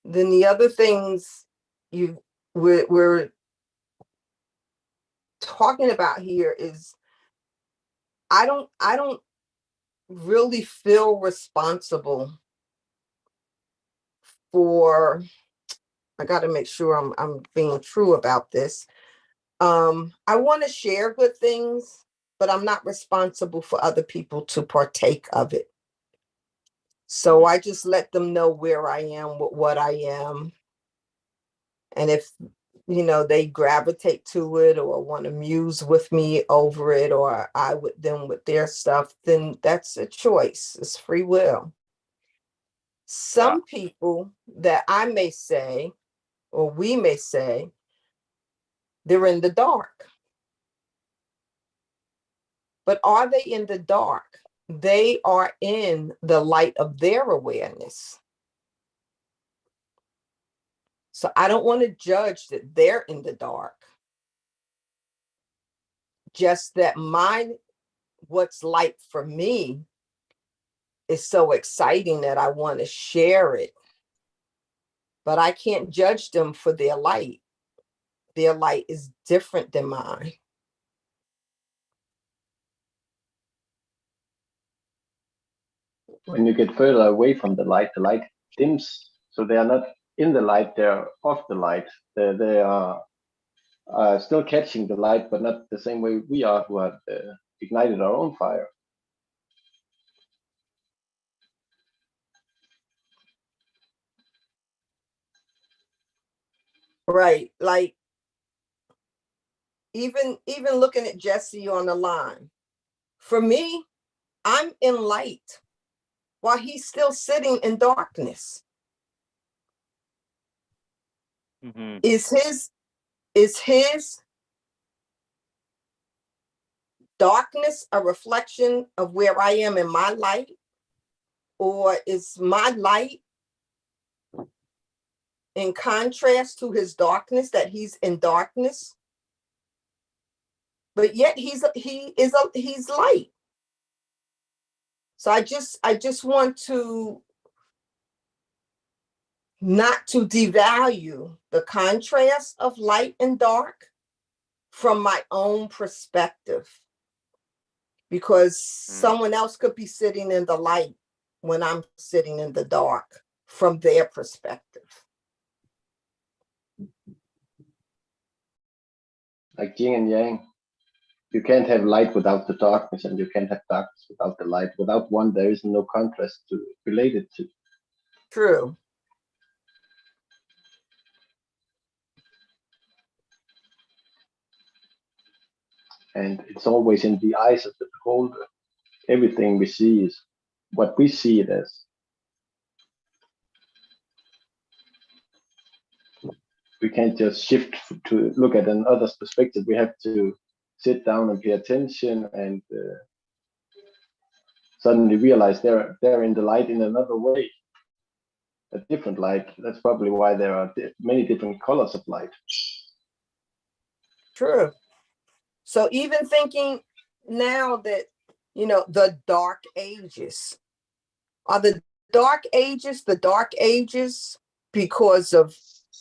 Then the other things we're talking about here is I don't really feel responsible for, I got to make sure I'm being true about this. I want to share good things, but I'm not responsible for other people to partake of it. So I just let them know where I am with what I am. And if, they gravitate to it or want to muse with me over it, or I with them with their stuff, then that's a choice. It's free will. Some people that I may say, or we may say, they're in the dark. But are they in the dark? They are in the light of their awareness. So I don't want to judge that they're in the dark. Just that what's light for me is so exciting that I want to share it. But I can't judge them for their light. Their light is different than mine. When you get further away from the light dims. So they are not in the light, they're off the light. They are still catching the light, but not the same way we are, who have ignited our own fire. Right. Like, even looking at Jesse on the line, for me, I'm in light while he's still sitting in darkness. Mhm. Is his darkness a reflection of where I am in my light? Or is my light in contrast to his darkness, that he's in darkness? But yet he's light. So I just want to not to devalue the contrast of light and dark from my own perspective, because someone else could be sitting in the light when I'm sitting in the dark from their perspective. Like yin and yang. You can't have light without the darkness, and you can't have darkness without the light. Without one, there is no contrast to relate it to. True. and it's always in the eyes of the beholder. Everything we see is what we see it as. We can't just shift to look at another's perspective. We have to sit down and pay attention and suddenly realize they're in the light in another way, a different light. That's probably why there are many different colors of light. True. So even thinking now that, you know, the dark ages, are the dark ages because of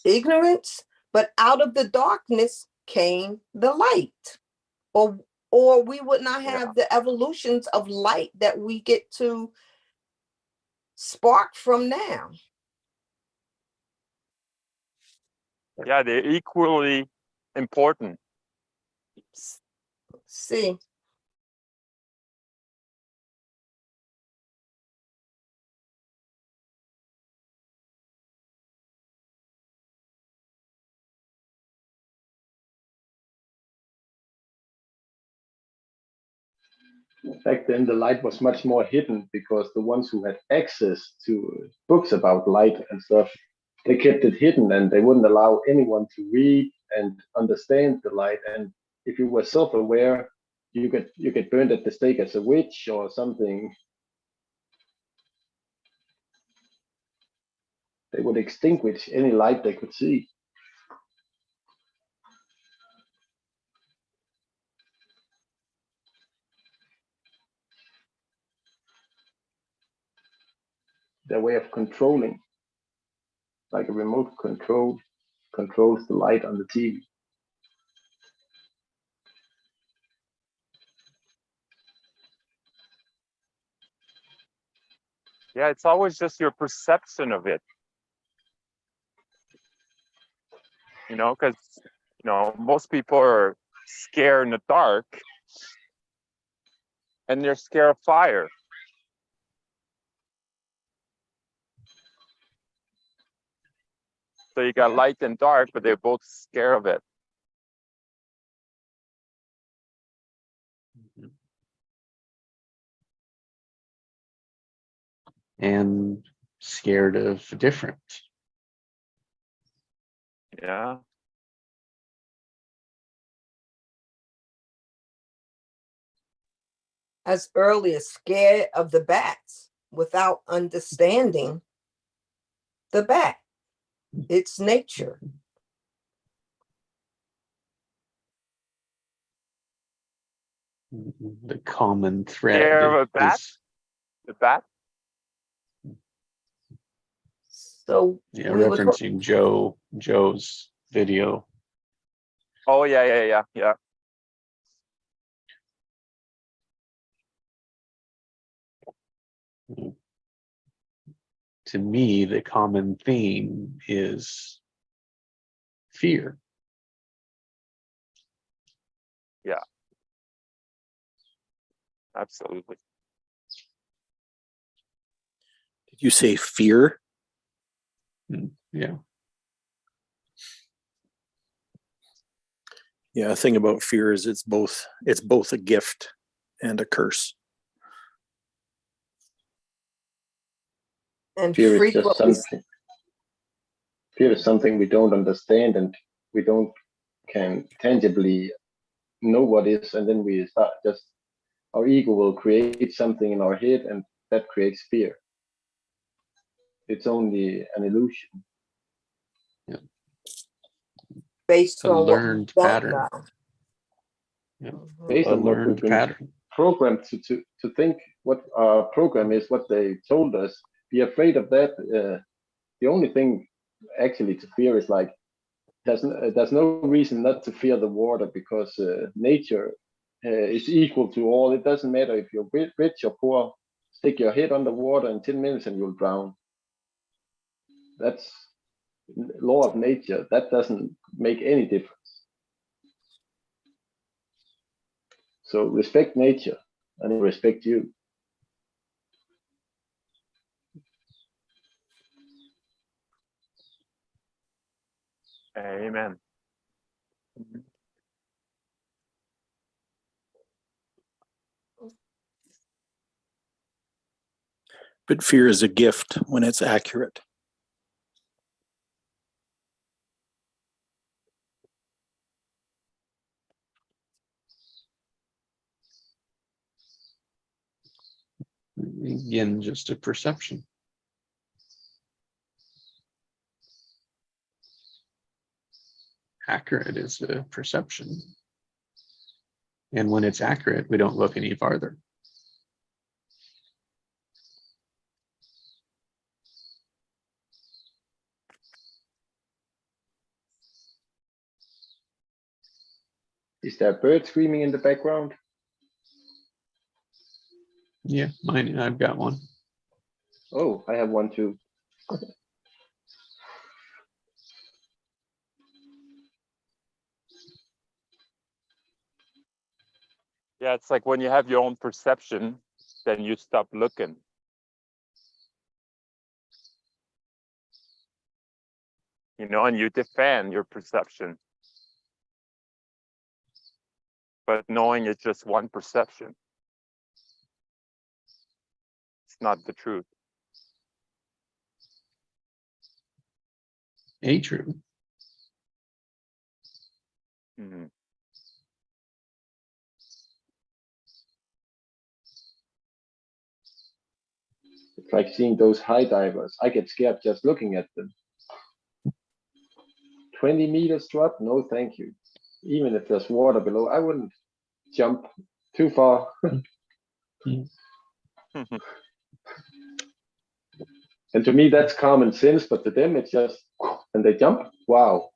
ignorance, but out of the darkness came the light, or we would not have the evolutions of light that we get to spark from now. Yeah, they're equally important. See, Back then, the light was much more hidden because the ones who had access to books about light and stuff, they kept it hidden and they wouldn't allow anyone to read and understand the light. And if you were self-aware, you get burned at the stake as a witch or something. They would extinguish any light they could see. Their way of controlling, like a remote control, controls the light on the TV. Yeah, it's always just your perception of it. You know, because, you know, most people are scared in the dark and they're scared of fire. So you got light and dark, but they're both scared of it. And scared of different. Yeah. as early as scared of the bats without understanding the bat, its nature. The common thread Scared of a bat? is, The bat? So yeah, we were referencing Joe's video. Oh, yeah. To me, the common theme is fear. Yeah. Absolutely. Did you say fear? Yeah. Yeah, the thing about fear is it's both a gift and a curse. and Fear is just frequently something. Fear is something we don't understand and we can tangibly know what is, and then we start just our ego will create something in our head, and that creates fear. It's only an illusion. based A on what we learned don't pattern. know. Yeah. Based A on what we've learned been pattern. programmed to think what our program is, what they told us, be afraid of that. The only thing actually to fear is like there's no reason not to fear the water, because nature is equal to all. It doesn't matter if you're rich or poor. Stick your head under water in 10 minutes and you'll drown. That's law of nature. That doesn't make any difference. So respect nature and it respect you. Amen. But fear is a gift when it's accurate. Again, just a perception. Accurate is a perception. And when it's accurate, we don't look any farther. Is there a bird screaming in the background? Yeah, mine, I've got one. Oh, I have one too. Yeah, it's like when you have your own perception, then you stop looking. You know, and you defend your perception. But knowing it's just one perception. It's not the truth. A true. Mhm. It's like seeing those high divers. I get scared just looking at them. 20 meters drop? No, thank you. Even if there's water below, I wouldn't jump too far. And to me, that's common sense, but to them, it's just, and they jump. Wow.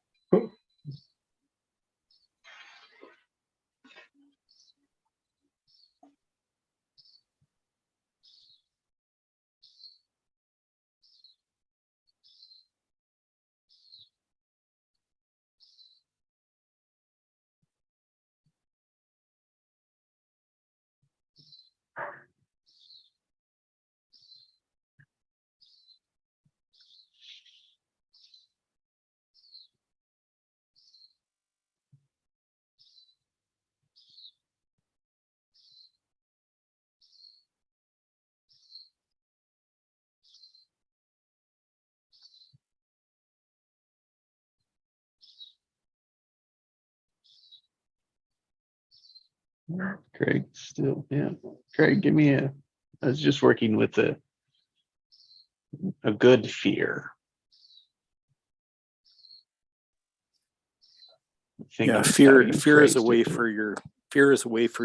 Craig still, yeah. Craig, give me a, I was just working with a good fear. Yeah, fear is a way for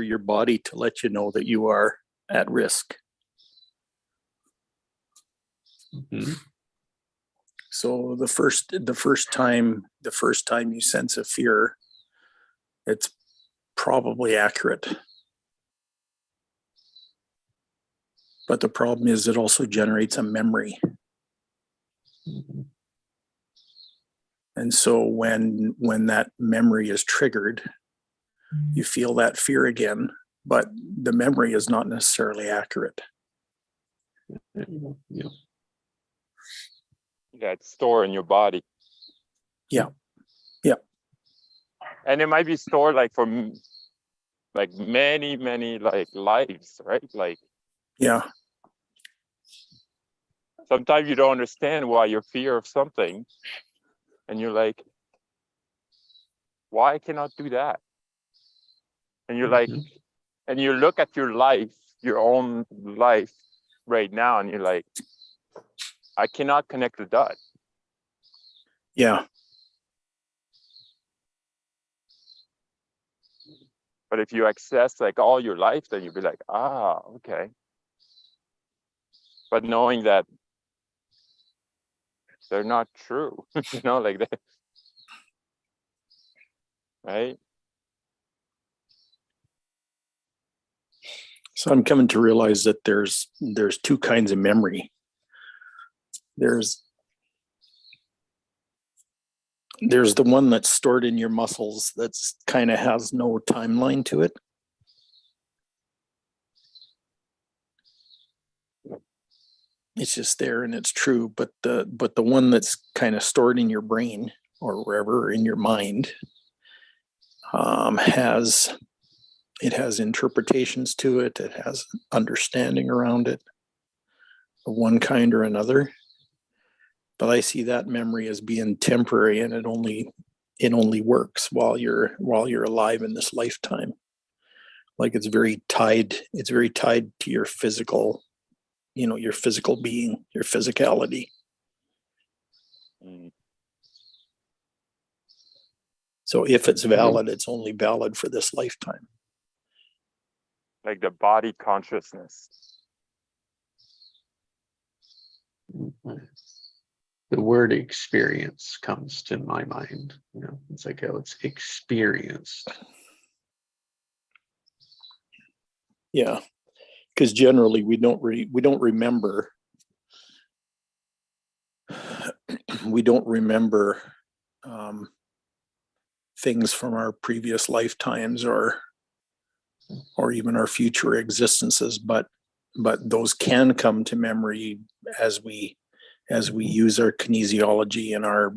your body to let you know that you are at risk. Mhm. So the first time you sense a fear, it's probably accurate. But the problem is it also generates a memory. Mhm. And so when that memory is triggered, you feel that fear again, but the memory is not necessarily accurate. Yeah. Yeah, it's stored in your body. Yeah. Yeah. And it might be stored like for like many like lives, right? Like Yeah. sometimes you don't understand why you're fear of something, and you're like, why I cannot do that? And you're like, Mhm. and you look at your life, your own life right now, and you're like, I cannot connect the dot. Yeah. But if you access like all your life, then you'll be like, ah, okay. But knowing that they're not true, you know, like that, right? So I'm coming to realize that there's two kinds of memory. There's the one that's stored in your muscles that's kind of has no timeline to it. It's just there and it's true, but the one that's kind of stored in your brain or wherever in your mind has interpretations to it. It has understanding around it. of one kind or another. But I see that memory as being temporary, and it only works while you're alive in this lifetime. Like it's very tied to your physical, your physical being, your physicality. Mm. So if it's valid, it's only valid for this lifetime. Like the body consciousness. The word experience comes to my mind. It's like, oh, it's experienced. Yeah, because generally we don't remember. We don't remember things from our previous lifetimes or even our future existences, but those can come to memory as we use our kinesiology and our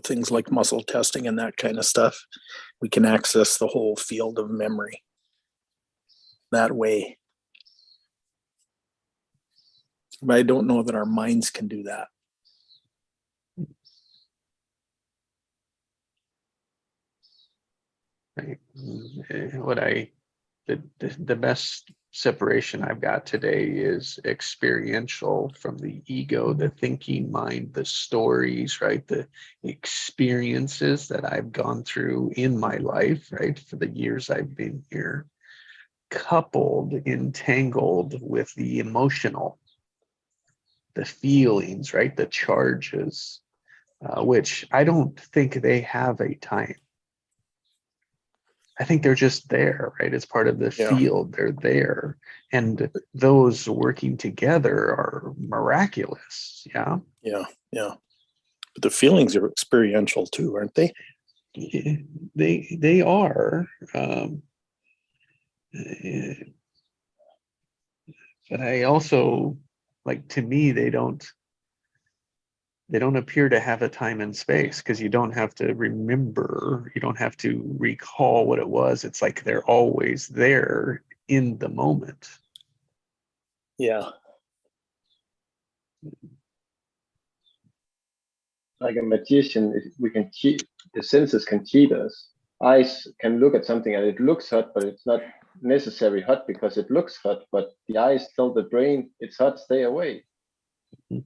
things like muscle testing and that kind of stuff. We can access the whole field of memory that way. But I don't know that our minds can do that. Right. The best separation I've got today is experiential from the ego, the thinking mind, the stories, right? The experiences that I've gone through in my life, right? For the years I've been here, coupled, entangled with the emotional, the feelings, right? The charges, which I don't think they have a time. I think they're just there, right? It's part of the field. They're there. And those working together are miraculous. Yeah. Yeah. Yeah. But the feelings are experiential too, aren't they? They are. But I also, like, to me, they don't appear to have a time and space, because you don't have to remember, you don't have to recall what it was. It's like they're always there in the moment. Yeah. Like a magician, we can cheat. The senses can cheat us. Eyes can look at something and it looks hot, but it's not necessarily hot because it looks hot. But the eyes tell the brain it's hot, stay away. Mhm.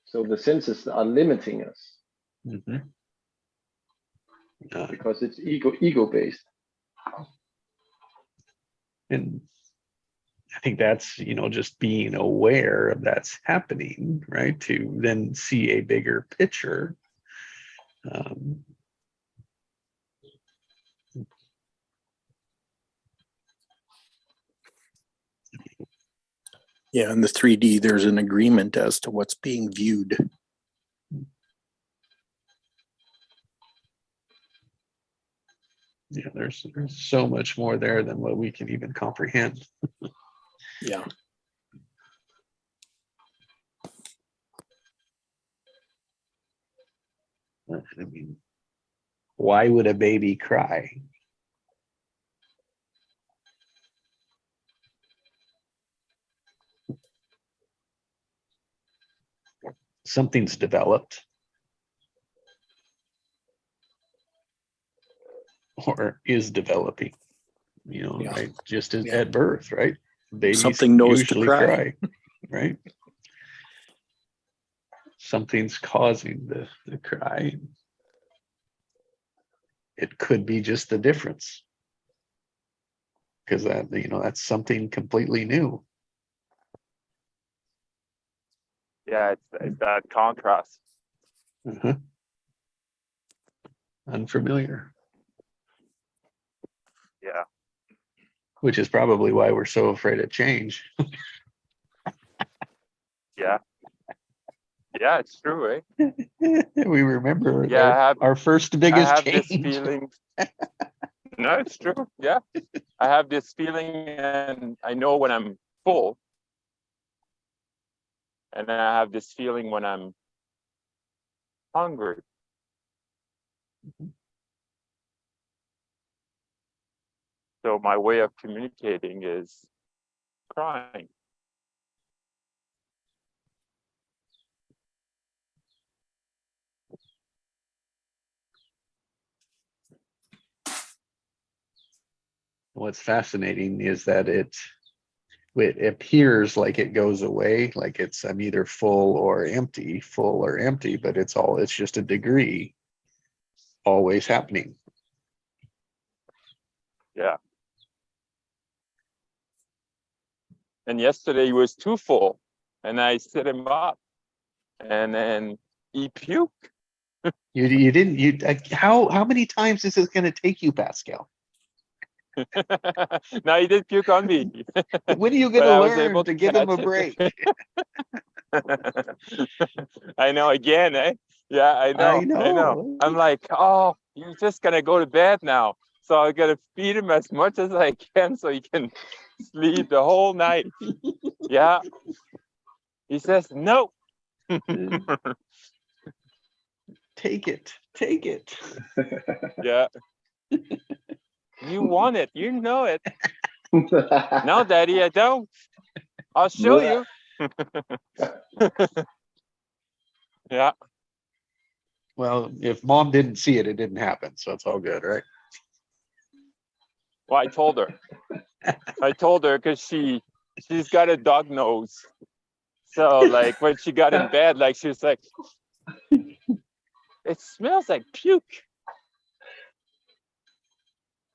So the senses are limiting us Mm-hmm. because it's ego based. And I think that's, just being aware of that's happening, right? To then see a bigger picture. Yeah, in the 3D, there's an agreement as to what's being viewed. Yeah, there's so much more there than what we can even comprehend. Yeah. I mean, why would a baby cry? Something's developed or is developing, Yeah. right? Just as Yeah. at birth, right? Babies Something knows to usually cry. cry, right? Something's causing the cry. It could be just the difference, because that's something completely new. Yeah, it's that contrast. Uh-huh. Unfamiliar. Yeah. Which is probably why we're so afraid of change. Yeah. Yeah, it's true, eh? We remember Yeah, our first I biggest have change. this feeling. No, it's true. Yeah. I have this feeling and I know when I'm full. And I have this feeling when I'm hungry. So my way of communicating is crying. what's fascinating is that it appears like it goes away, like I'm either full or empty, but it's just a degree always happening. Yeah. And yesterday he was too full, and I set him up, and then he puked. You didn't, how many times is this going to take you, Pascal? Now he did puke on me. When are you going But I to was learn able to to give him a catch it. break? I know, again, eh? Yeah, I know. know. I'm like, oh, you're just gonna go to bed now. So I gotta feed him as much as I can so he can sleep the whole night. Yeah. He says no. Take it. Yeah. You want it, you know it. No, Daddy, I don't. I'll show you. Yeah. Well, if mom didn't see it, it didn't happen. So it's all good, right? Well, I told her because she's got a dog nose. So like when she got in bed, like she was like, it smells like puke.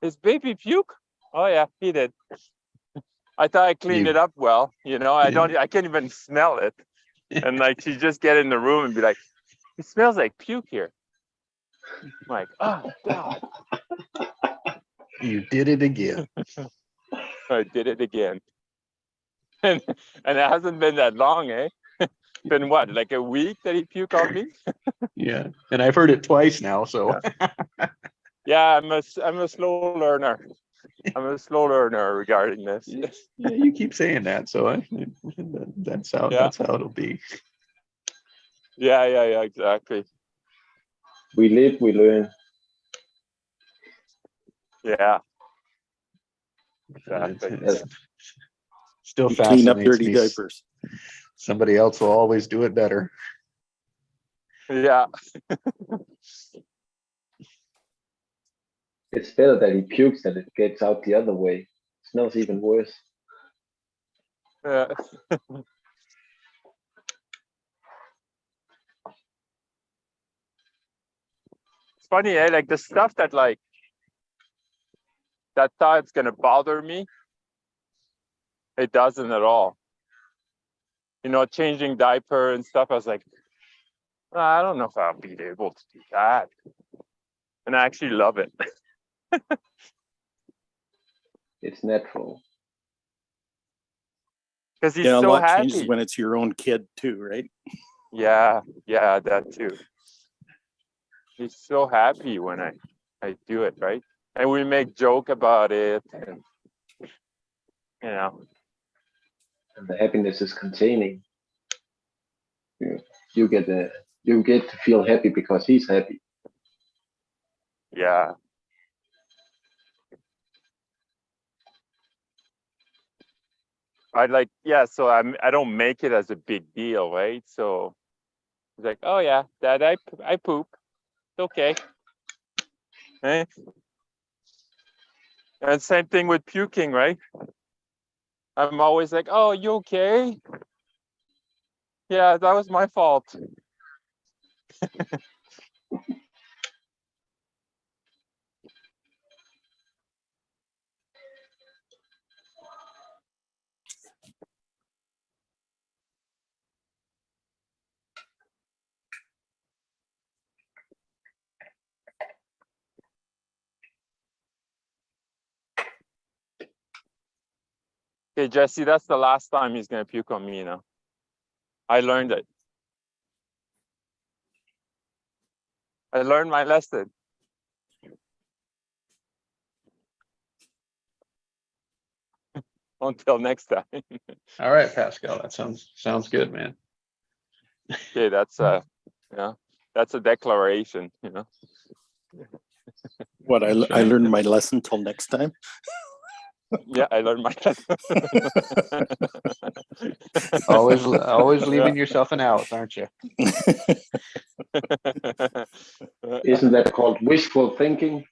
Is baby puke? Oh yeah, he did. I thought I cleaned it up well, I can't even smell it. And like she just get in the room and be like, it smells like puke here. I'm like, oh God. You did it again. I did it again. And it hasn't been that long, eh? Been what, like a week that he puked on me? Yeah. And I've heard it twice now, so. Yeah, I'm a slow learner. I'm a slow learner regarding this. Yeah, you keep saying that, so that's how it'll be. Yeah, exactly. We live, we learn. Yeah. Exactly. It's still You clean up fascinates dirty me. diapers. Somebody else will always do it better. Yeah. It's better that he pukes than it gets out the other way. It smells even worse. Yeah. It's funny, eh? Like the stuff that thought it's gonna bother me, it doesn't at all. Changing diaper and stuff. I was like, I don't know if I'll be able to do that. And I actually love it. It's natural. Because he's Yeah, a so lot changes happy. when it's your own kid too, right? Yeah, that too. He's so happy when I do it, right? And we make joke about it, and And the happiness is containing. You get to feel happy because he's happy. yeah. So I don't make it as a big deal, right? So he's like, oh yeah, Dad, I poop. It's okay. Eh? And same thing with puking, right? I'm always like, oh, you okay? Yeah, that was my fault. Okay, Jesse, that's the last time he's gonna puke on me, I learned it. I learned my lesson. Until next time. All right, Pascal, that sounds good, man. Okay, that's a declaration, What I learned my lesson till next time. Yeah, I learned my lesson. Always leaving yourself an out, aren't you? Isn't that called wishful thinking?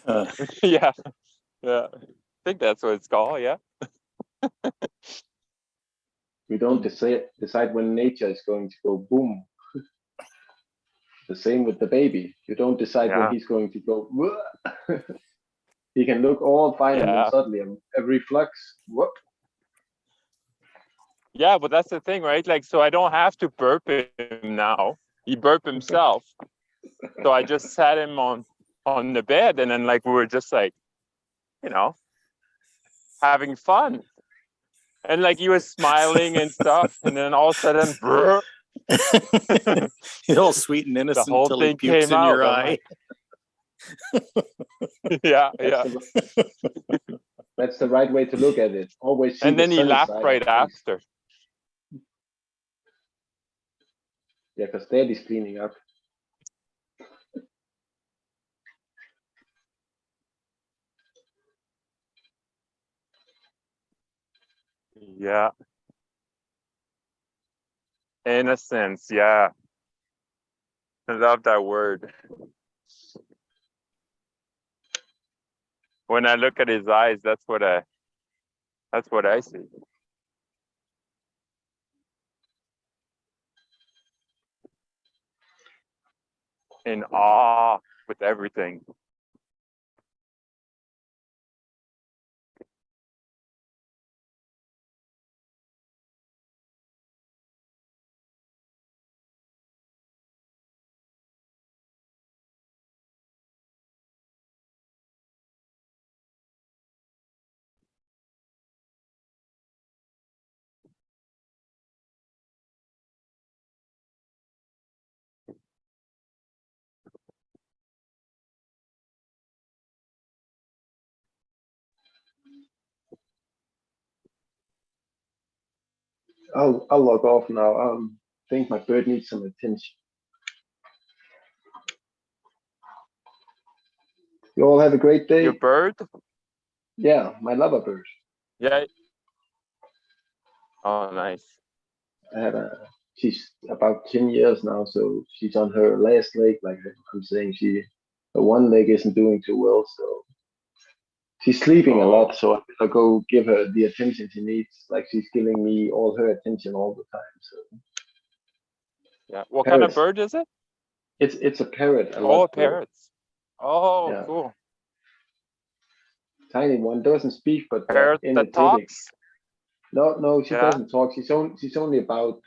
Uh, Yeah. Yeah, I think that's what it's called. Yeah. We don't decide when nature is going to go boom. The same with the baby. You don't decide Yeah. when he's going to go. "Whoa." He can look all fine and then Yeah. suddenly a reflux. Whoop. Yeah, but that's the thing, right? Like, so I don't have to burp him now. He burped himself. So I just sat him on the bed, and then like we were just like, you know, having fun. And like he was smiling and stuff, and then all of a sudden, brr, You're all sweet and the innocent whole until he thing pukes came in out. your I'm eye. like, yeah, yeah. That's the right way to look at it. Always see And the then he sunny laughed side right of things. after. Yeah, because daddy's cleaning up. Yeah. Innocence, yeah. I love that word. When I look at his eyes, that's what I see. In awe with everything. I'll log off now. I think my bird needs some attention. You all have a great day. Your bird? Yeah, my lover bird. Yeah. Oh, nice. She's about 10 years now, so she's on her last leg. Like I'm saying, her one leg isn't doing too well, so she's sleeping a lot. So I'll go give her the attention she needs. Like she's giving me all her attention all the time. So Yeah. What kind of Parrots. bird is it? It's a parrot. A Oh, lot bird. parrots. Oh, Yeah. cool. Tiny one, doesn't speak, but Parrot that energetic. talks? No, she Yeah. doesn't talk. She's only about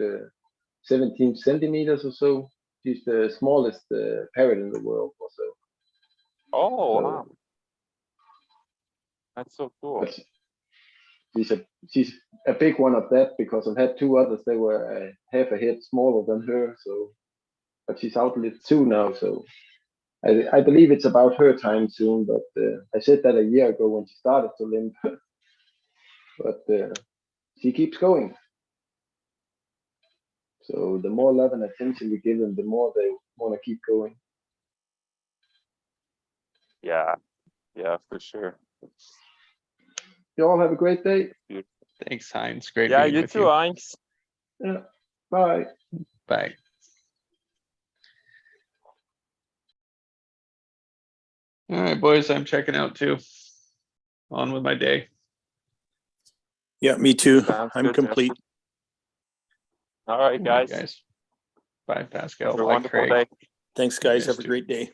17 centimeters or so. She's the smallest parrot in the world or so. Oh, So- wow. That's so cool. But she's a big one of that because I've had two others. They were half a head smaller than her. So, but she's outlived two now. So I believe it's about her time soon. But I said that a year ago when she started to limp. But she keeps going. So the more love and attention we give them, the more they want to keep going. Yeah. Yeah, for sure. You all have a great day. Thanks, Heinz. Great Yeah, being you with too, you. Heinz. Yeah. Bye. Bye. All right, boys, I'm checking out too. On with my day. Yeah, me too. Sounds I'm good, Jeff. complete. All right, All right, guys. Bye, Pascal. Have a Bye, wonderful Craig. day. Thanks, guys. guys Have a too. great day.